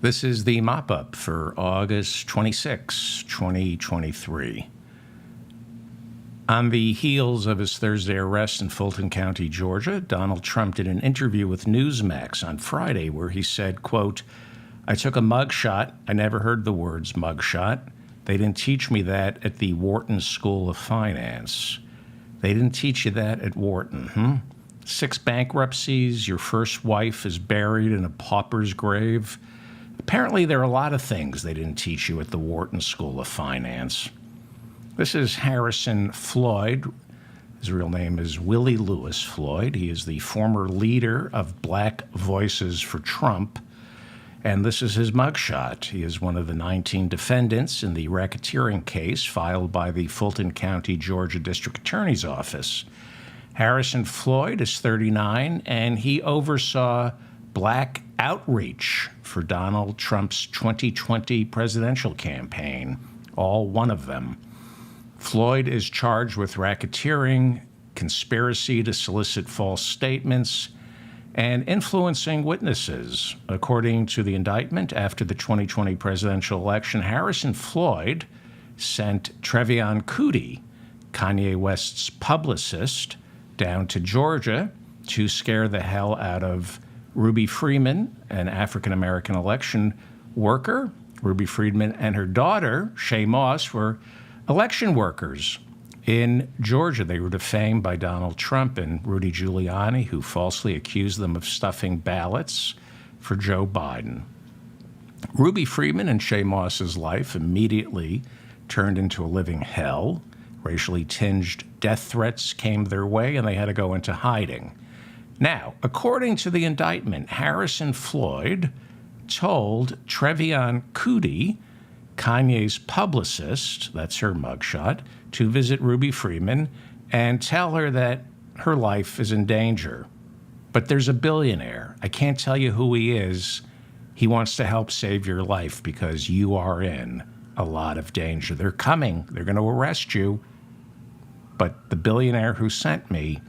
This is the mop-up for August 26, 2023. On the heels of his Thursday arrest in Fulton County, Georgia, Donald Trump did an interview with Newsmax on Friday where he said, quote, "I took a mugshot. I never heard the words mugshot. They didn't teach me that at the Wharton School of Finance." They didn't teach you that at Wharton, 6 bankruptcies, your first wife is buried in a pauper's grave. Apparently, there are a lot of things they didn't teach you at the Wharton School of Finance. This is Harrison Floyd. His real name is Willie Lewis Floyd. He is the former leader of Black Voices for Trump, and this is his mugshot. He is one of the 19 defendants in the racketeering case filed by the Fulton County, Georgia District Attorney's Office. Harrison Floyd is 39, and he oversaw black outreach for Donald Trump's 2020 presidential campaign, all one of them. Floyd is charged with racketeering, conspiracy to solicit false statements, and influencing witnesses. According to the indictment, after the 2020 presidential election, Harrison Floyd sent Trevion Kutti, Kanye West's publicist, down to Georgia to scare the hell out of Ruby Freeman, an African-American election worker. Ruby Freeman and her daughter, Shaye Moss, were election workers in Georgia. They were defamed by Donald Trump and Rudy Giuliani, who falsely accused them of stuffing ballots for Joe Biden. Ruby Freeman and Shaye Moss's life immediately turned into a living hell. Racially tinged death threats came their way, and they had to go into hiding. Now, according to the indictment, Harrison Floyd told Trevion Kutti, Kanye's publicist, that's her mugshot, to visit Ruby Freeman and tell her that her life is in danger. But there's a billionaire. I can't tell you who he is. He wants to help save your life because you are in a lot of danger. They're coming. They're going to arrest you. But the billionaire who sent me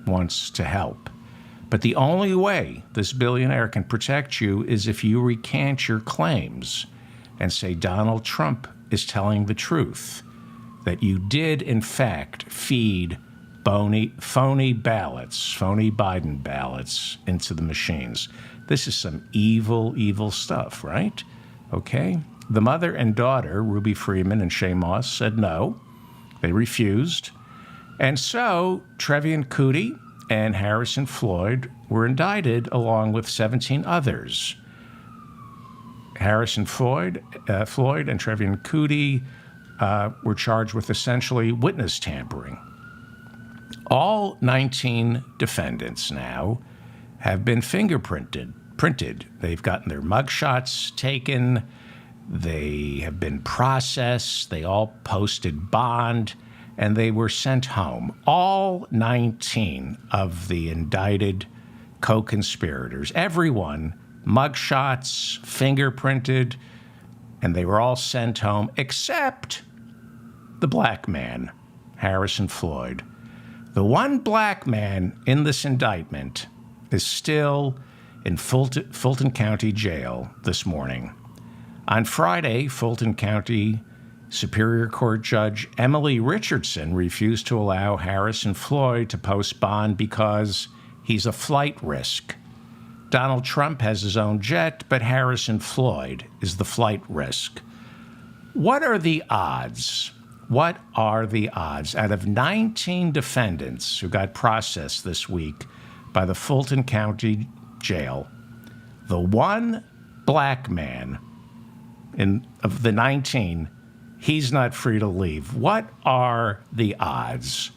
wants to help. But the only way this billionaire can protect you is if you recant your claims and say Donald Trump is telling the truth, that you did, in fact, feed phony ballots, phony Biden ballots into the machines. This is some evil, evil stuff, right? Okay? The mother and daughter, Ruby Freeman and Shaye Moss, said no. They refused. And so Trevion Kutti and Harrison Floyd were indicted along with 17 others. Harrison Floyd and Trevion Kutti were charged with essentially witness tampering. All 19 defendants now have been printed. They've gotten their mugshots taken. They have been processed. They all posted bond, and they were sent home. All 19 of the indicted co-conspirators, everyone, mugshots, fingerprinted, and they were all sent home except the black man, Harrison Floyd. The one black man in this indictment is still in Fulton County Jail this morning. On Friday, Fulton County Superior Court Judge Emily Richardson refused to allow Harrison Floyd to post bond because he's a flight risk. Donald Trump has his own jet, but Harrison Floyd is the flight risk. What are the odds? What are the odds? Out of 19 defendants who got processed this week by the Fulton County Jail, the one black man of the 19, he's not free to leave. What are the odds?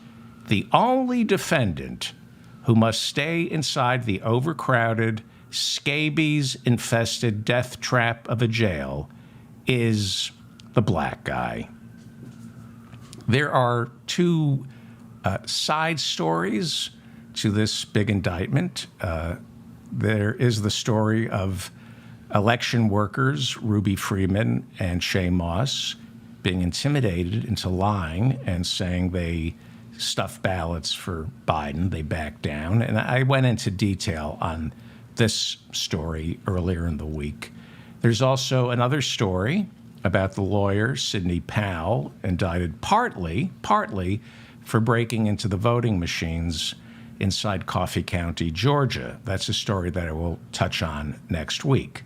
The only defendant who must stay inside the overcrowded, scabies-infested death trap of a jail is the black guy. There are two side stories to this big indictment. There is the story of election workers, Ruby Freeman and Shaye Moss, being intimidated into lying and saying they stuffed ballots for Biden. They backed down. And I went into detail on this story earlier in the week. There's also another story about the lawyer, Sidney Powell, indicted partly for breaking into the voting machines inside Coffee County, Georgia. That's a story that I will touch on next week.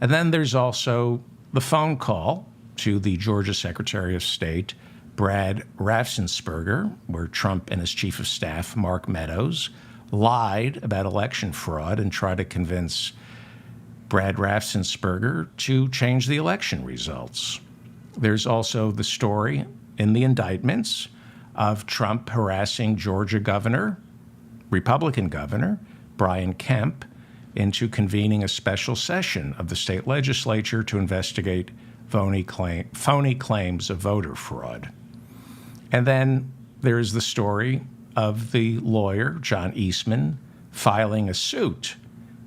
And then there's also the phone call to the Georgia Secretary of State, Brad Raffensperger, where Trump and his chief of staff, Mark Meadows, lied about election fraud and tried to convince Brad Raffensperger to change the election results. There's also the story in the indictments of Trump harassing Georgia governor, Republican governor, Brian Kemp, into convening a special session of the state legislature to investigate phony claims of voter fraud. And then there's the story of the lawyer, John Eastman, filing a suit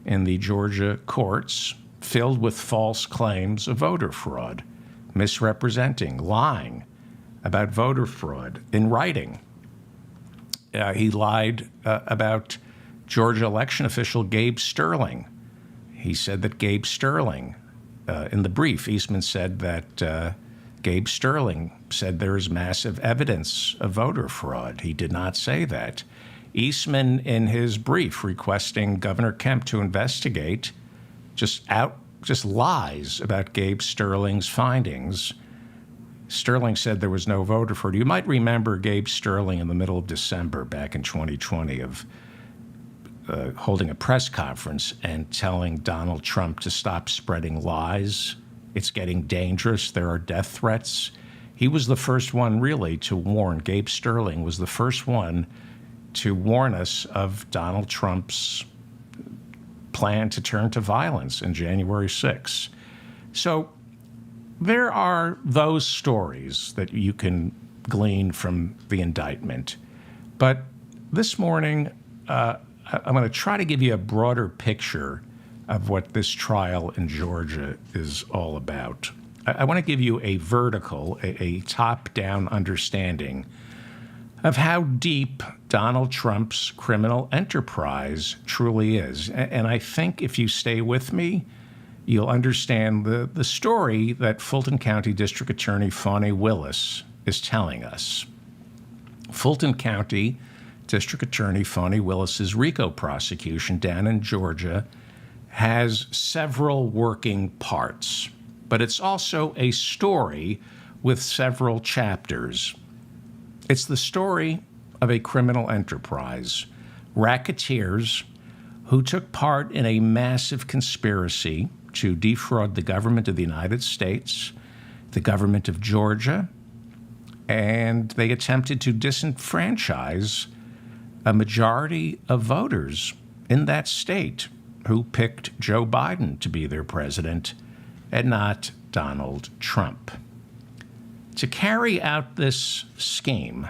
in the Georgia courts filled with false claims of voter fraud, misrepresenting, lying about voter fraud in writing. He lied about Georgia election official Gabe Sterling. He said that Gabe Sterling, in the brief, Eastman said that Gabe Sterling said there is massive evidence of voter fraud. He did not say that. Eastman, in his brief requesting Governor Kemp to investigate, just lies about Gabe Sterling's findings. Sterling said there was no voter fraud. You might remember Gabe Sterling in the middle of December back in 2020 of holding a press conference and telling Donald Trump to stop spreading lies. It's getting dangerous. There are death threats. He was the first one really to warn. Gabe Sterling was the first one to warn us of Donald Trump's plan to turn to violence in January 6th. So there are those stories that you can glean from the indictment. But this morning, I'm going to try to give you a broader picture of what this trial in Georgia is all about. I want to give you a vertical, a top-down understanding of how deep Donald Trump's criminal enterprise truly is. And I think if you stay with me, you'll understand the story that Fulton County District Attorney Fani Willis is telling us. Fulton County District Attorney Fani Willis's RICO prosecution down in Georgia has several working parts, but it's also a story with several chapters. It's the story of a criminal enterprise, racketeers who took part in a massive conspiracy to defraud the government of the United States, the government of Georgia, and they attempted to disenfranchise a majority of voters in that state who picked Joe Biden to be their president and not Donald Trump. To carry out this scheme,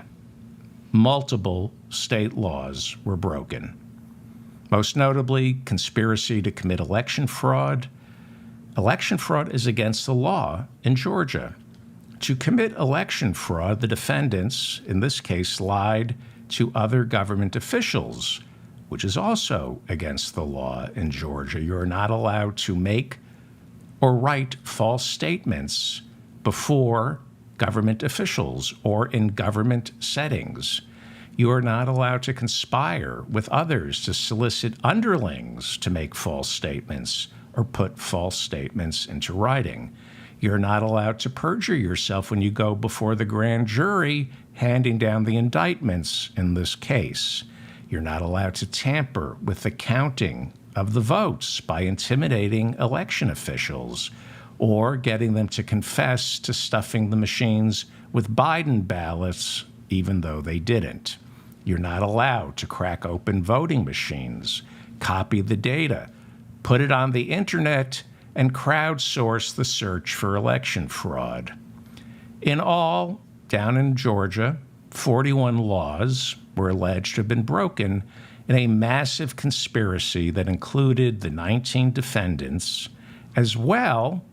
multiple state laws were broken. Most notably, conspiracy to commit election fraud. Election fraud is against the law in Georgia. To commit election fraud, the defendants, in this case, lied to other government officials, which is also against the law in Georgia. You're not allowed to make or write false statements before government officials or in government settings. You are not allowed to conspire with others to solicit underlings to make false statements or put false statements into writing. You're not allowed to perjure yourself when you go before the grand jury handing down the indictments in this case. You're not allowed to tamper with the counting of the votes by intimidating election officials or getting them to confess to stuffing the machines with Biden ballots, even though they didn't. You're not allowed to crack open voting machines, copy the data, put it on the internet, and crowdsource the search for election fraud. In all, down in Georgia, 41 laws were alleged to have been broken in a massive conspiracy that included the 19 defendants, as well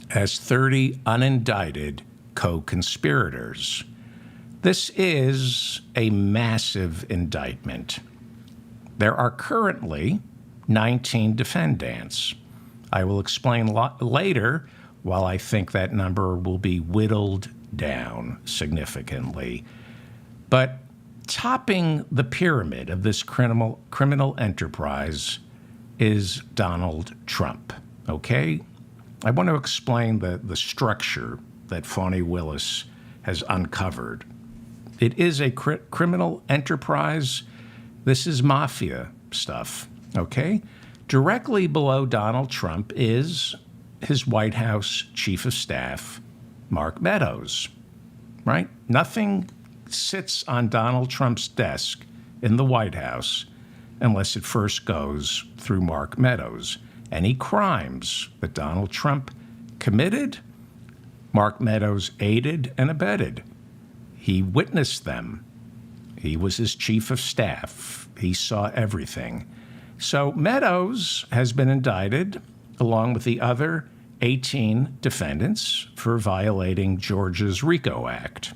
as 30 unindicted co-conspirators. This is a massive indictment. There are currently 19 defendants. I will explain later while I think that number will be whittled down significantly. But topping the pyramid of this criminal enterprise is Donald Trump, okay? I want to explain the structure that Fani Willis has uncovered. It is a criminal enterprise. This is mafia stuff, okay? Directly below Donald Trump is his White House chief of staff, Mark Meadows, right? Nothing sits on Donald Trump's desk in the White House unless it first goes through Mark Meadows. Any crimes that Donald Trump committed, Mark Meadows aided and abetted. He witnessed them. He was his chief of staff. He saw everything. So Meadows has been indicted, along with the other 18 defendants, for violating Georgia's RICO Act.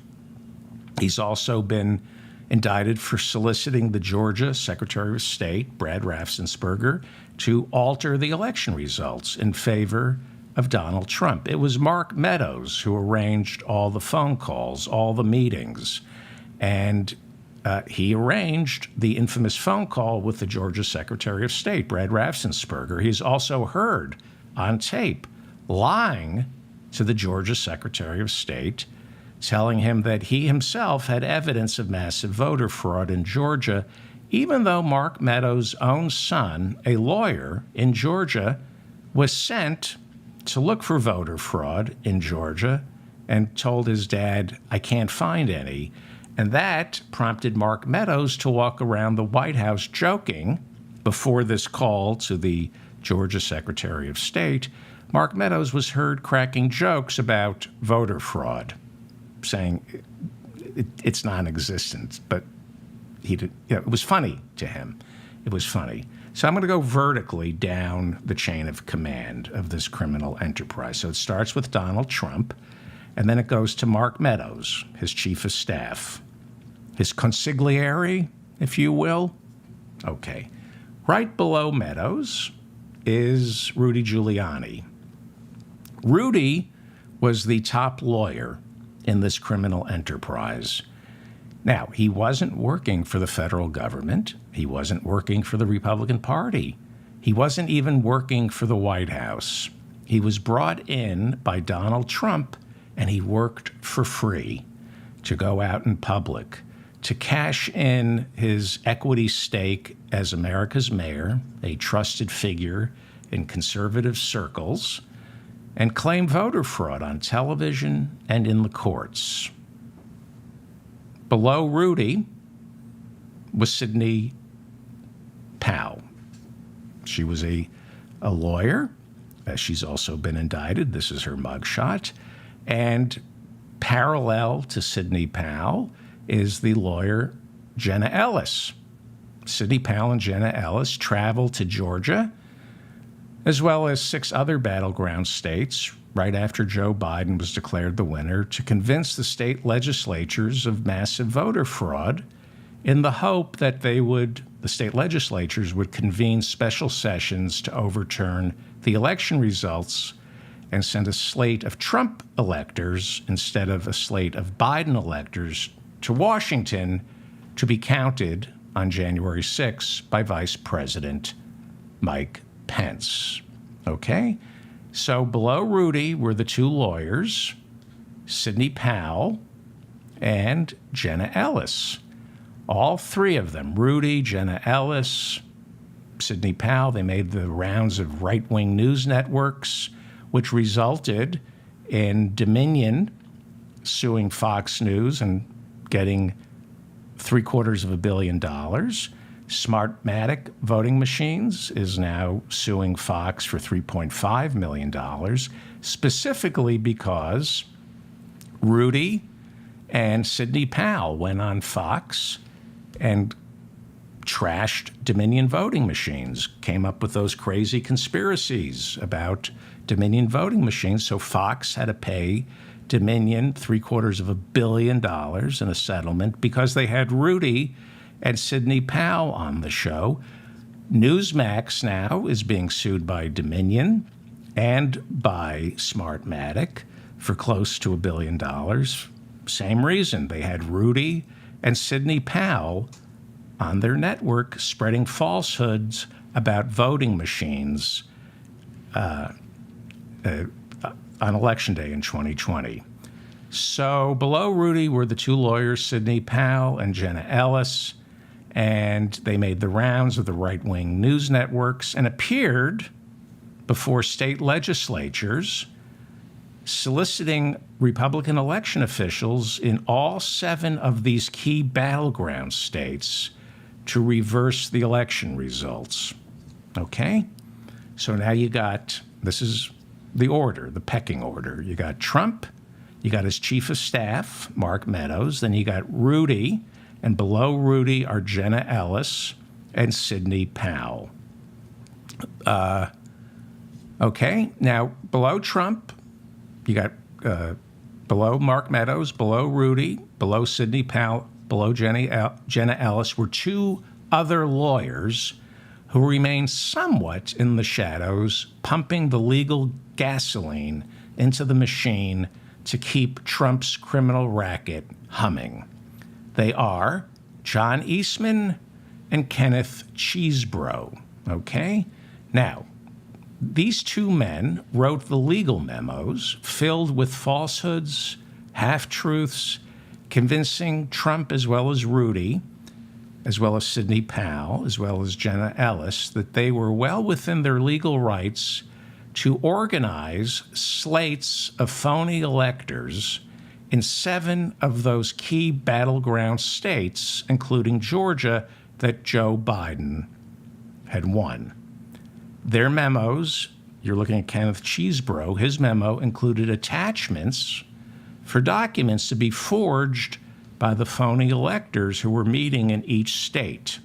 He's also been indicted for soliciting the Georgia Secretary of State, Brad Raffensperger, to alter the election results in favor of Donald Trump. It was Mark Meadows who arranged all the phone calls, all the meetings, and he arranged the infamous phone call with the Georgia Secretary of State, Brad Raffensperger. He's also heard on tape lying to the Georgia Secretary of State, telling him that he himself had evidence of massive voter fraud in Georgia, even though Mark Meadows' own son, a lawyer in Georgia, was sent to look for voter fraud in Georgia and told his dad, I can't find any. And that prompted Mark Meadows to walk around the White House joking before this call to the Georgia Secretary of State. Mark Meadows was heard cracking jokes about voter fraud, saying it's non-existent, but it was funny to him. It was funny. So I'm going to go vertically down the chain of command of this criminal enterprise. So it starts with Donald Trump, and then it goes to Mark Meadows, his chief of staff, his consigliere, if you will. Okay. Right below Meadows is Rudy Giuliani. Rudy was the top lawyer in this criminal enterprise. Now, he wasn't working for the federal government. He wasn't working for the Republican Party. He wasn't even working for the White House. He was brought in by Donald Trump, and he worked for free to go out in public, to cash in his equity stake as America's mayor, a trusted figure in conservative circles, and claim voter fraud on television and in the courts. Below Rudy was Sidney Powell. She was a lawyer. She's also been indicted. This is her mugshot. And parallel to Sidney Powell is the lawyer Jenna Ellis. Sidney Powell and Jenna Ellis traveled to Georgia, as well as 6 other battleground states, right after Joe Biden was declared the winner, to convince the state legislatures of massive voter fraud in the hope that the state legislatures would convene special sessions to overturn the election results and send a slate of Trump electors instead of a slate of Biden electors to Washington to be counted on January 6 by Vice President Mike Pence. Okay? So below Rudy were the 2 lawyers, Sidney Powell and Jenna Ellis. All 3 of them, Rudy, Jenna Ellis, Sidney Powell, they made the rounds of right-wing news networks, which resulted in Dominion suing Fox News and getting $750 million. Smartmatic voting machines is now suing Fox for $3.5 million, specifically because Rudy and Sidney Powell went on Fox and trashed Dominion voting machines, came up with those crazy conspiracies about Dominion voting machines. So Fox had to pay Dominion $750 million in a settlement because they had Rudy and Sidney Powell on the show. Newsmax now is being sued by Dominion and by Smartmatic for close to $1 billion. Same reason. They had Rudy and Sidney Powell on their network spreading falsehoods about voting machines on Election Day in 2020. So below Rudy were the two lawyers, Sidney Powell and Jenna Ellis, and they made the rounds of the right-wing news networks and appeared before state legislatures soliciting Republican election officials in all 7 of these key battleground states to reverse the election results. Okay? So now you got, this is the order, the pecking order. You got Trump, you got his chief of staff, Mark Meadows, then you got Rudy, and below Rudy are Jenna Ellis and Sidney Powell. Okay, now below Trump, you got below Mark Meadows, below Rudy, below Sidney Powell, below Jenna Ellis were 2 other lawyers who remain somewhat in the shadows, pumping the legal gasoline into the machine to keep Trump's criminal racket humming. They are John Eastman and Kenneth Chesebro. Okay? Now, these 2 men wrote the legal memos filled with falsehoods, half-truths, convincing Trump as well as Rudy, as well as Sidney Powell, as well as Jenna Ellis, that they were well within their legal rights to organize slates of phony electors in 7 of those key battleground states, including Georgia, that Joe Biden had won. Their memos, you're looking at Kenneth Chesebro, his memo included attachments for documents to be forged by the phony electors who were meeting in each state.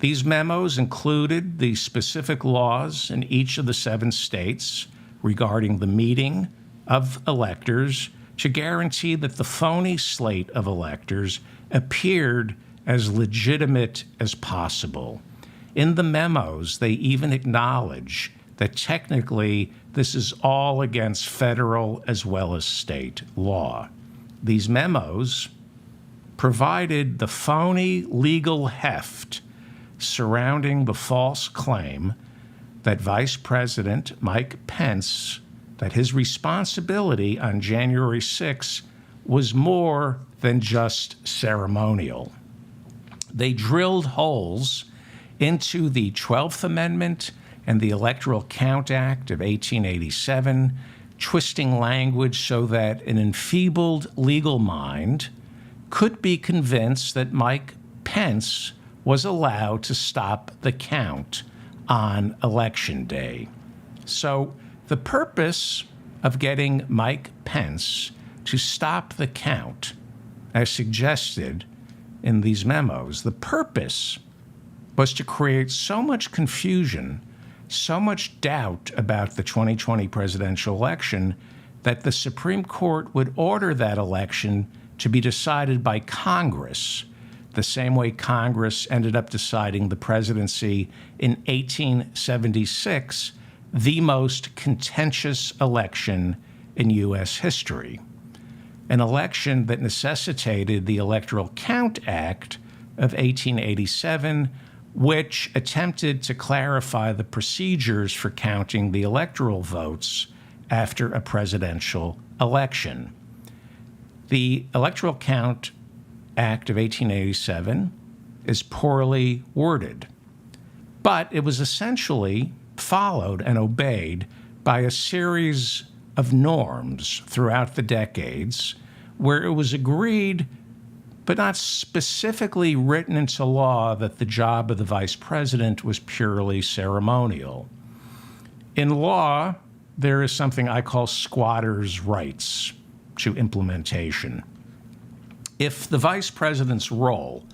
These memos included the specific laws in each of the 7 states regarding the meeting of electors to guarantee that the phony slate of electors appeared as legitimate as possible. In the memos, they even acknowledge that technically this is all against federal as well as state law. These memos provided the phony legal heft surrounding the false claim that Vice President Mike Pence, that his responsibility on January 6 was more than just ceremonial. They drilled holes into the 12th Amendment and the Electoral Count Act of 1887, twisting language so that an enfeebled legal mind could be convinced that Mike Pence was allowed to stop the count on Election Day. So the purpose of getting Mike Pence to stop the count, as suggested in these memos, the purpose was to create so much confusion, so much doubt about the 2020 presidential election that the Supreme Court would order that election to be decided by Congress, the same way Congress ended up deciding the presidency in 1876, the most contentious election in U.S. history. An election that necessitated the Electoral Count Act of 1887, which attempted to clarify the procedures for counting the electoral votes after a presidential election. The Electoral Count Act of 1887 is poorly worded, but it was essentially followed and obeyed by a series of norms throughout the decades where it was agreed but not specifically written into law that the job of the vice president was purely ceremonial. In law, there is something I call squatters' rights to implementation. If the vice president's role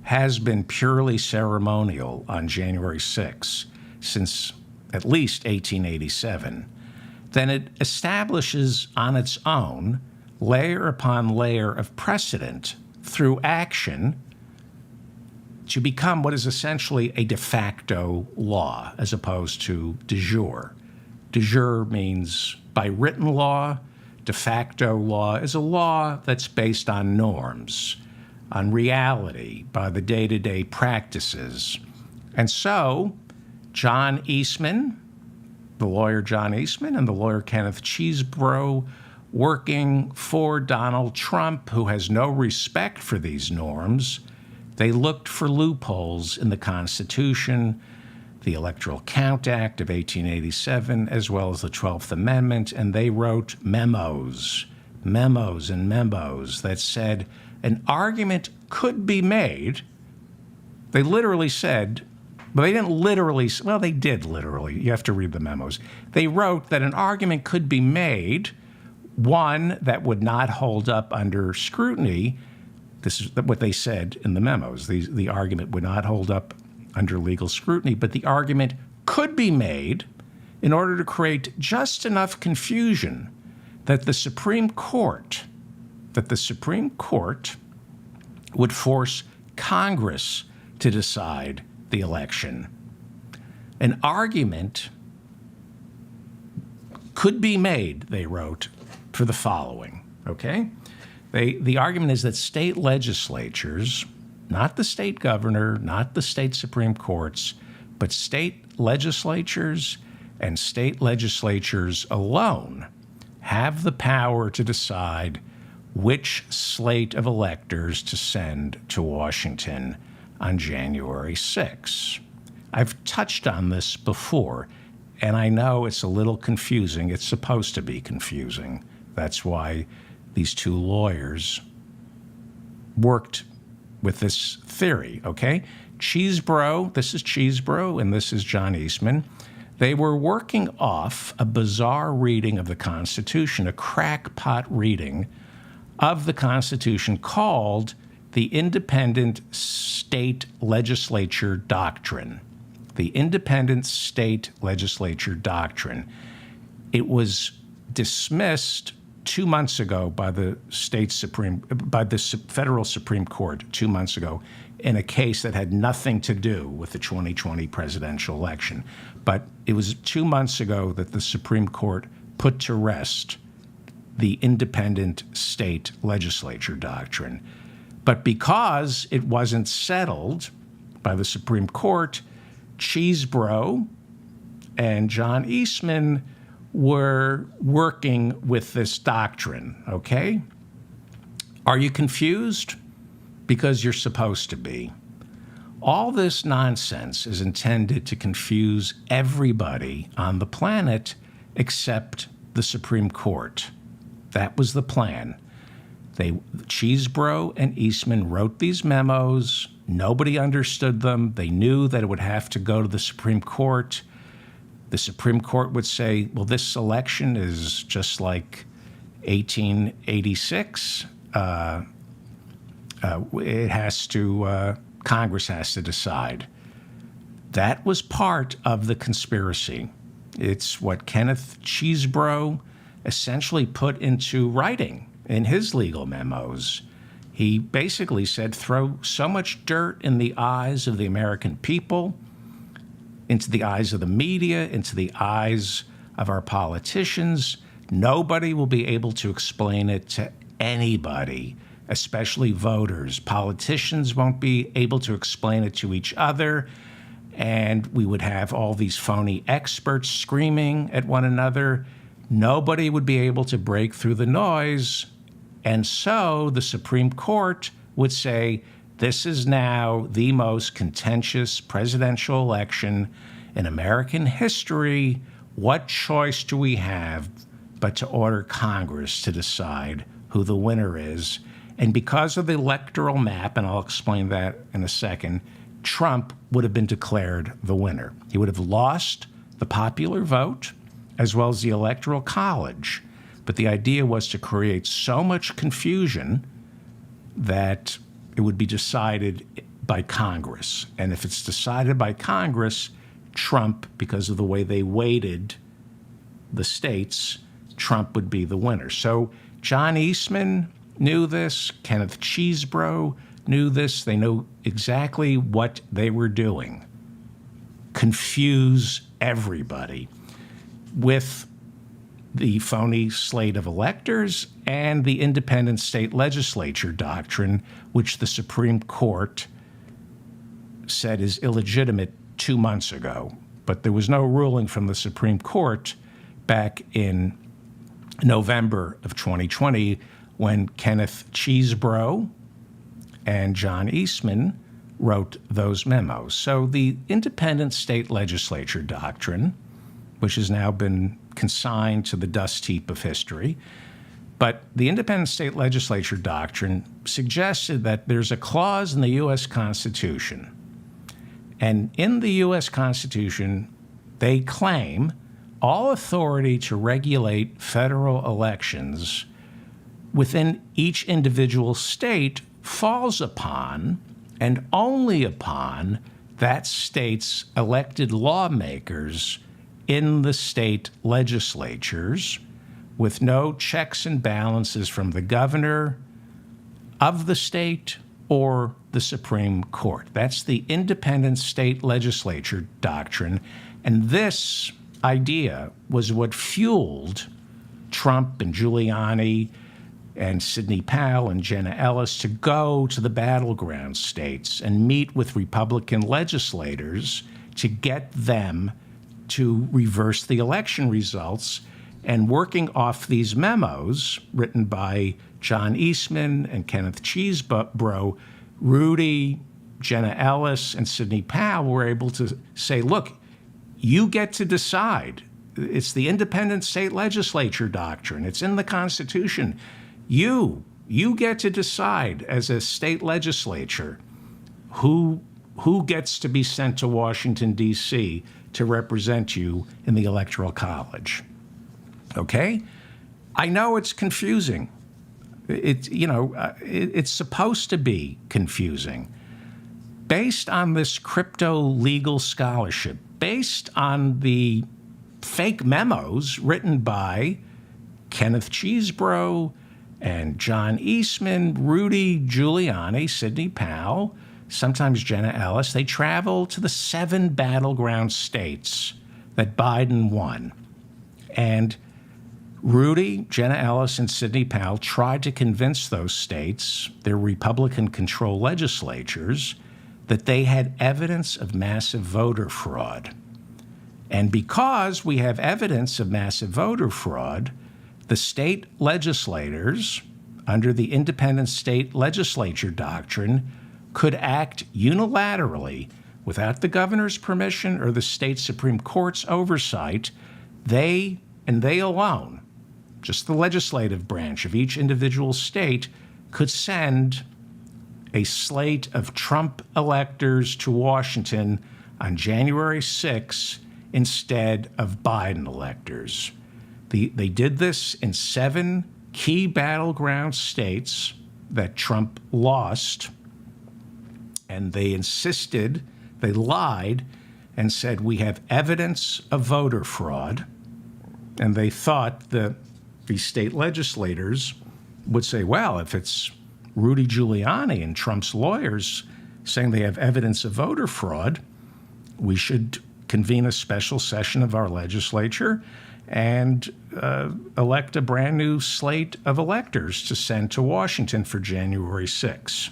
has been purely ceremonial on January 6 since at least 1887, then it establishes on its own layer upon layer of precedent through action to become what is essentially a de facto law as opposed to de jure. De jure means by written law. De facto law is a law that's based on norms, on reality, by the day-to-day practices. And so, John Eastman, the lawyer John Eastman, and the lawyer Kenneth Chesebro, working for Donald Trump, who has no respect for these norms, they looked for loopholes in the Constitution, the Electoral Count Act of 1887, as well as the 12th Amendment, and they wrote memos that said an argument could be made. They literally said, but they didn't literally, well, they did literally. You have to read the memos. They wrote that an argument could be made, one that would not hold up under scrutiny. This is what they said in the memos. The argument would not hold up under legal scrutiny, but the argument could be made in order to create just enough confusion that the Supreme Court would force Congress to decide the election. An argument could be made, they wrote, for the following, okay? The argument is that state legislatures, not the state governor, not the state Supreme Courts, but state legislatures and state legislatures alone have the power to decide which slate of electors to send to Washington on January 6. I've touched on this before, and I know it's a little confusing. It's supposed to be confusing. That's why these two lawyers worked with this theory, okay? Chesebro, this is Chesebro, and this is John Eastman. They were working off a bizarre reading of the Constitution, a crackpot reading of the Constitution called the Independent State Legislature Doctrine. The Independent State Legislature Doctrine. It was dismissed 2 months ago by the federal Supreme Court 2 months ago in a case that had nothing to do with the 2020 presidential election. But it was 2 months ago that the Supreme Court put to rest the Independent State Legislature Doctrine. But because it wasn't settled by the Supreme Court, Chesebro and John Eastman were working with this doctrine, okay? Are you confused? Because you're supposed to be. All this nonsense is intended to confuse everybody on the planet except the Supreme Court. That was the plan. Chesebro and Eastman wrote these memos. Nobody understood them. They knew that it would have to go to the Supreme Court. The Supreme Court would say, well, this election is just like 1886. Congress has to decide. That was part of the conspiracy. It's what Kenneth Chesebro essentially put into writing in his legal memos. He basically said, throw so much dirt in the eyes of the American people, into the eyes of the media, into the eyes of our politicians. Nobody will be able to explain it to anybody, especially voters. Politicians won't be able to explain it to each other, and we would have all these phony experts screaming at one another. Nobody would be able to break through the noise, and so the Supreme Court would say, this is now the most contentious presidential election in American history. What choice do we have but to order Congress to decide who the winner is? And because of the electoral map, and I'll explain that in a second, Trump would have been declared the winner. He would have lost the popular vote as well as the Electoral College. But the idea was to create so much confusion that it would be decided by Congress. And if it's decided by Congress, Trump, because of the way they weighted the states, Trump would be the winner. So John Eastman knew this. Kenneth Chesebro knew this. They knew exactly what they were doing. Confuse everybody. with the phony slate of electors and the independent state legislature doctrine, which the Supreme Court said is illegitimate 2 months ago. But there was no ruling from the Supreme Court back in November of 2020 when Kenneth Chesebro and John Eastman wrote those memos. So the independent state legislature doctrine, which has now been consigned to the dust heap of history, but the independent state legislature doctrine suggested that there's a clause in the U.S. Constitution. And in the U.S. Constitution, they claim all authority to regulate federal elections within each individual state falls upon and only upon that state's elected lawmakers in the state legislatures, with no checks and balances from the governor of the state or the Supreme Court. That's the independent state legislature doctrine. And this idea was what fueled Trump and Giuliani and Sidney Powell and Jenna Ellis to go to the battleground states and meet with Republican legislators to get them to reverse the election results. And working off these memos written by John Eastman and Kenneth Chesebro, Rudy, Jenna Ellis, and Sidney Powell were able to say, look, you get to decide. It's the independent state legislature doctrine. It's in the Constitution. You get to decide as a state legislature who gets to be sent to Washington, D.C. to represent you in the Electoral College. Okay? I know it's confusing. It's supposed to be confusing. Based on this crypto legal scholarship, based on the fake memos written by Kenneth Chesebro and John Eastman, Rudy Giuliani, Sidney Powell, sometimes Jenna Ellis, they travel to the 7 battleground states that Biden won. And Rudy, Jenna Ellis, and Sidney Powell tried to convince those states, their Republican-controlled legislatures, that they had evidence of massive voter fraud. And because we have evidence of massive voter fraud, the state legislators, under the independent state legislature doctrine, could act unilaterally without the governor's permission or the state Supreme Court's oversight. They, and they alone, just the legislative branch of each individual state, could send a slate of Trump electors to Washington on January 6 instead of Biden electors. They did this in 7 key battleground states that Trump lost, and they insisted, they lied and said, we have evidence of voter fraud. And they thought that these state legislators would say, well, if it's Rudy Giuliani and Trump's lawyers saying they have evidence of voter fraud, we should convene a special session of our legislature and elect a brand new slate of electors to send to Washington for January 6.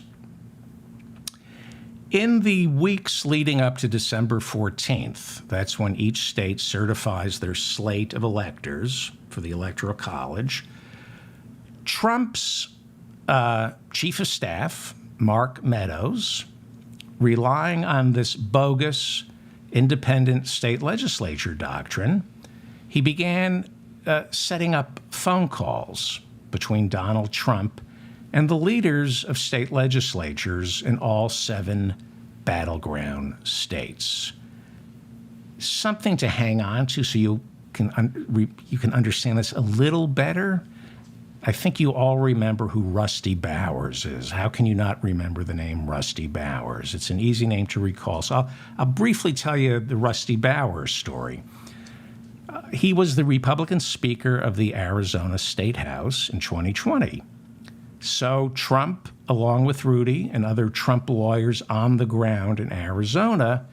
In the weeks leading up to December 14th, that's when each state certifies their slate of electors for the Electoral College, Trump's chief of staff, Mark Meadows, relying on this bogus independent state legislature doctrine, he began setting up phone calls between Donald Trump and the leaders of state legislatures in all 7 battleground states. Something to hang on to so you can understand this a little better. I think you all remember who Rusty Bowers is. How can you not remember the name Rusty Bowers? It's an easy name to recall. So I'll briefly tell you the Rusty Bowers story. He was the Republican Speaker of the Arizona State House in 2020. So Trump, along with Rudy and other Trump lawyers on the ground in Arizona,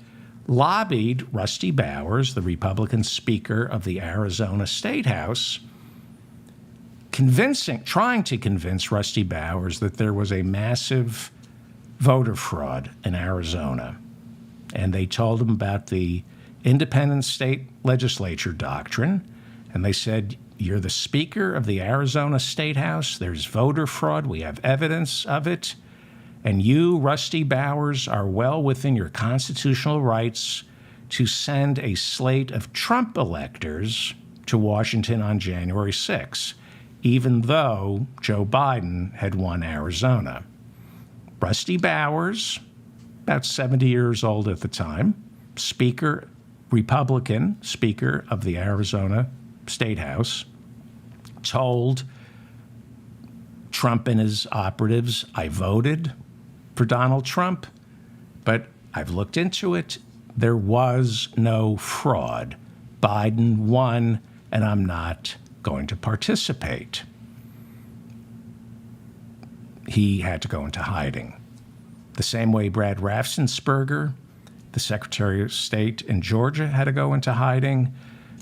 lobbied Rusty Bowers, the Republican Speaker of the Arizona State House, trying to convince Rusty Bowers that there was a massive voter fraud in Arizona. And they told him about the independent state legislature doctrine. And they said, you're the Speaker of the Arizona State House. There's voter fraud. We have evidence of it. And you, Rusty Bowers, are well within your constitutional rights to send a slate of Trump electors to Washington on January 6, even though Joe Biden had won Arizona. Rusty Bowers, about 70 years old at the time, Republican Speaker of the Arizona State House, told Trump and his operatives, I voted for Donald Trump, but I've looked into it. There was no fraud. Biden won, and I'm not going to participate. He had to go into hiding. The same way Brad Raffensperger, the Secretary of State in Georgia, had to go into hiding.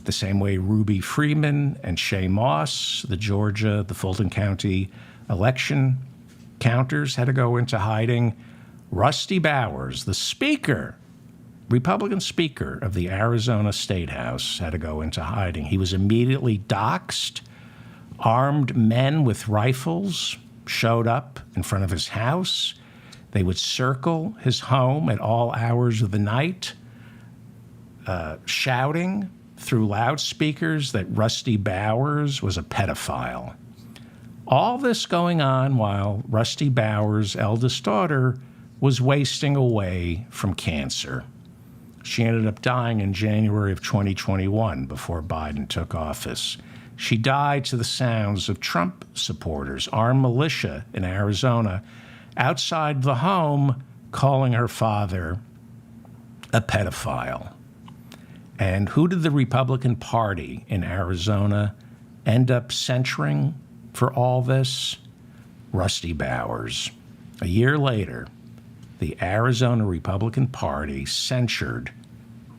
The same way Ruby Freeman and Shay Moss, the Fulton County election counters, had to go into hiding. Rusty Bowers, the Speaker, Republican Speaker of the Arizona State House, had to go into hiding. He was immediately doxxed. Armed men with rifles showed up in front of his house. They would circle his home at all hours of the night, shouting through loudspeakers that Rusty Bowers was a pedophile. All this going on while Rusty Bowers' eldest daughter was wasting away from cancer. She ended up dying in January of 2021 before Biden took office. She died to the sounds of Trump supporters, armed militia in Arizona, outside the home, calling her father a pedophile. And who did the Republican Party in Arizona end up censuring for all this? Rusty Bowers. A year later, the Arizona Republican Party censured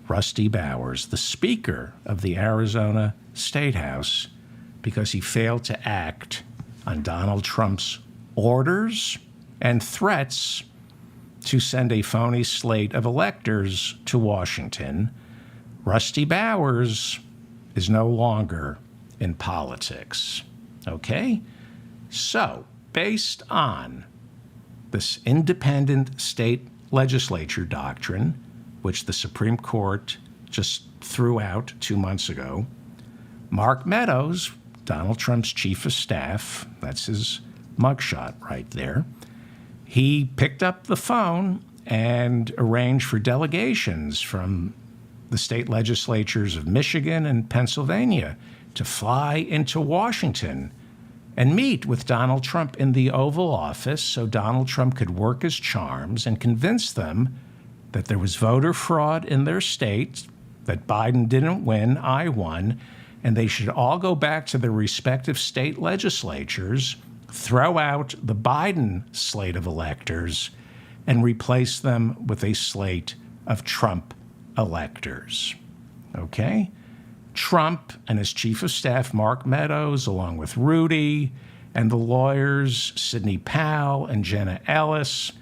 Rusty Bowers, the Speaker of the Arizona State House, because he failed to act on Donald Trump's orders and threats to send a phony slate of electors to Washington. Rusty Bowers is no longer in politics. Okay? So, based on this independent state legislature doctrine, which the Supreme Court just threw out 2 months ago, Mark Meadows, Donald Trump's chief of staff, that's his mugshot right there, he picked up the phone and arranged for delegations from the state legislatures of Michigan and Pennsylvania to fly into Washington and meet with Donald Trump in the Oval Office so Donald Trump could work his charms and convince them that there was voter fraud in their state, that Biden didn't win, I won, and they should all go back to their respective state legislatures, throw out the Biden slate of electors, and replace them with a slate of Trump electors. Okay? Trump and his chief of staff, Mark Meadows, along with Rudy and the lawyers, Sidney Powell and Jenna Ellis,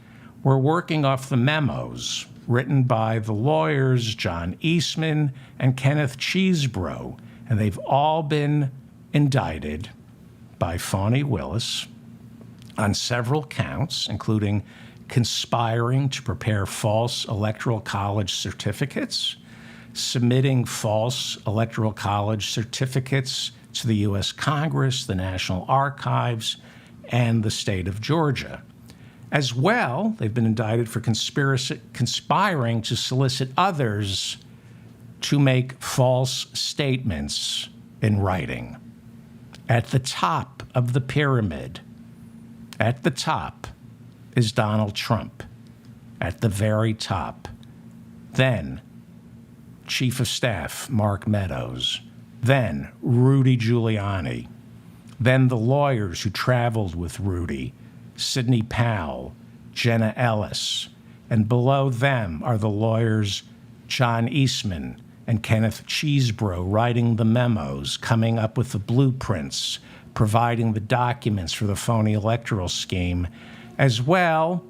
were working off the memos written by the lawyers John Eastman and Kenneth Chesebro, and they've all been indicted by Fani Willis on several counts, including conspiring to prepare false electoral college certificates, submitting false electoral college certificates to the U.S. Congress, the National Archives, and the state of Georgia. As well, they've been indicted for conspiring to solicit others to make false statements in writing. At the top of the pyramid, at the top, is Donald Trump. At the very top. Then, Chief of Staff Mark Meadows. Then, Rudy Giuliani. Then the lawyers who traveled with Rudy, Sidney Powell, Jenna Ellis. And below them are the lawyers John Eastman and Kenneth Chesebro writing the memos, coming up with the blueprints, providing the documents for the phony electoral scheme, as well.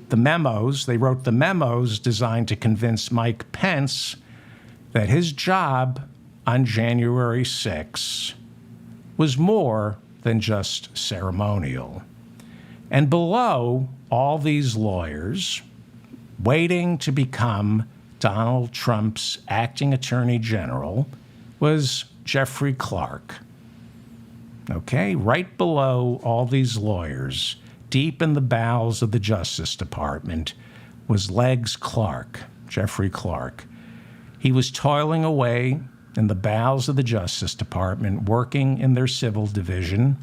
The memos, they wrote the memos designed to convince Mike Pence that his job on January 6 was more than just ceremonial. And below all these lawyers, waiting to become Donald Trump's acting attorney general, was Jeffrey Clark. Okay, right below all these lawyers, deep in the bowels of the Justice Department, was Legs Clark, Jeffrey Clark. He was toiling away in the bowels of the Justice Department, working in their civil division,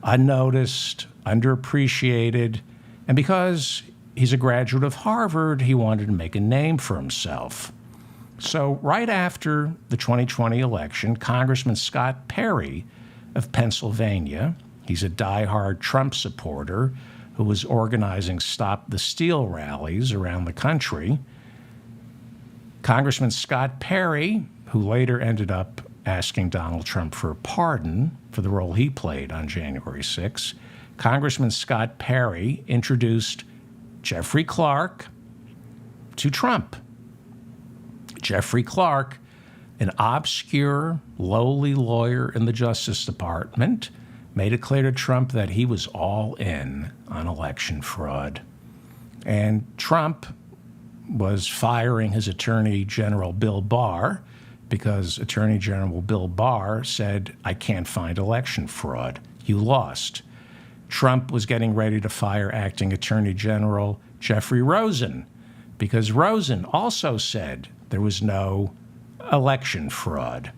unnoticed, underappreciated, and because he's a graduate of Harvard, he wanted to make a name for himself. So right after the 2020 election, Congressman Scott Perry of Pennsylvania, he's a diehard Trump supporter who was organizing Stop the Steal rallies around the country. Congressman Scott Perry, who later ended up asking Donald Trump for a pardon for the role he played on January 6, Congressman Scott Perry introduced Jeffrey Clark to Trump. Jeffrey Clark, an obscure, lowly lawyer in the Justice Department, made it clear to Trump that he was all in on election fraud. And Trump was firing his Attorney General Bill Barr because Attorney General Bill Barr said, "I can't find election fraud. You lost." Trump was getting ready to fire Acting Attorney General Jeffrey Rosen because Rosen also said there was no election fraud.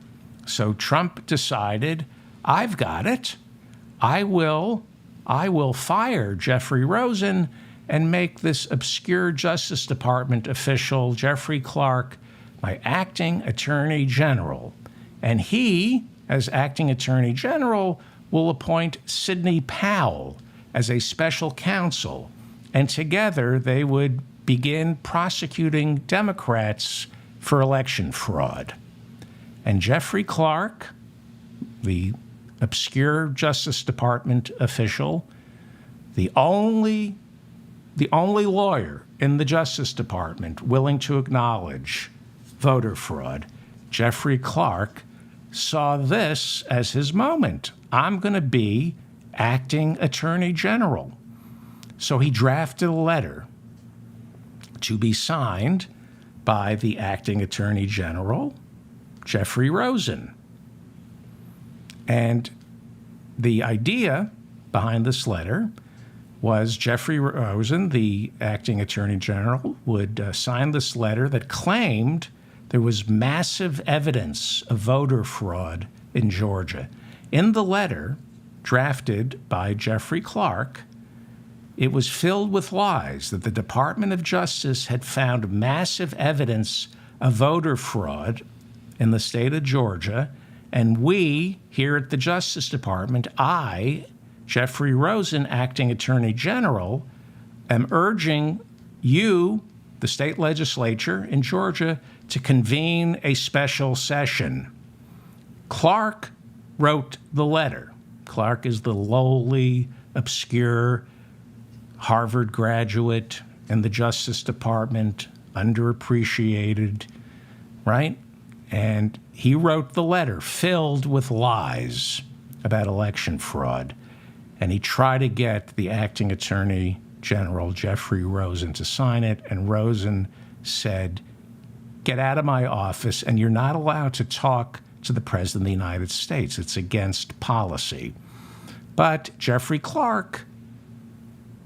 So Trump decided, I've got it. I will fire Jeffrey Rosen and make this obscure Justice Department official, Jeffrey Clark, my acting attorney general. And he, as acting attorney general, will appoint Sidney Powell as a special counsel. And together they would begin prosecuting Democrats for election fraud. And Jeffrey Clark, the obscure Justice Department official, the only lawyer in the Justice Department willing to acknowledge voter fraud, Jeffrey Clark, saw this as his moment. I'm going to be acting attorney general. So he drafted a letter to be signed by the acting attorney general, Jeffrey Rosen. And the idea behind this letter was Jeffrey Rosen, the acting attorney general, would sign this letter that claimed there was massive evidence of voter fraud in Georgia. In the letter, drafted by Jeffrey Clark, it was filled with lies that the Department of Justice had found massive evidence of voter fraud in the state of Georgia, and we here at the Justice Department, I, Jeffrey Rosen, acting attorney general, am urging you, the state legislature in Georgia, to convene a special session. Clark wrote the letter. Clark is the lowly, obscure Harvard graduate in the Justice Department, underappreciated, right? And he wrote the letter filled with lies about election fraud. And he tried to get the acting attorney general, Jeffrey Rosen, to sign it. And Rosen said, "Get out of my office, and you're not allowed to talk to the President of the United States. It's against policy." But Jeffrey Clark,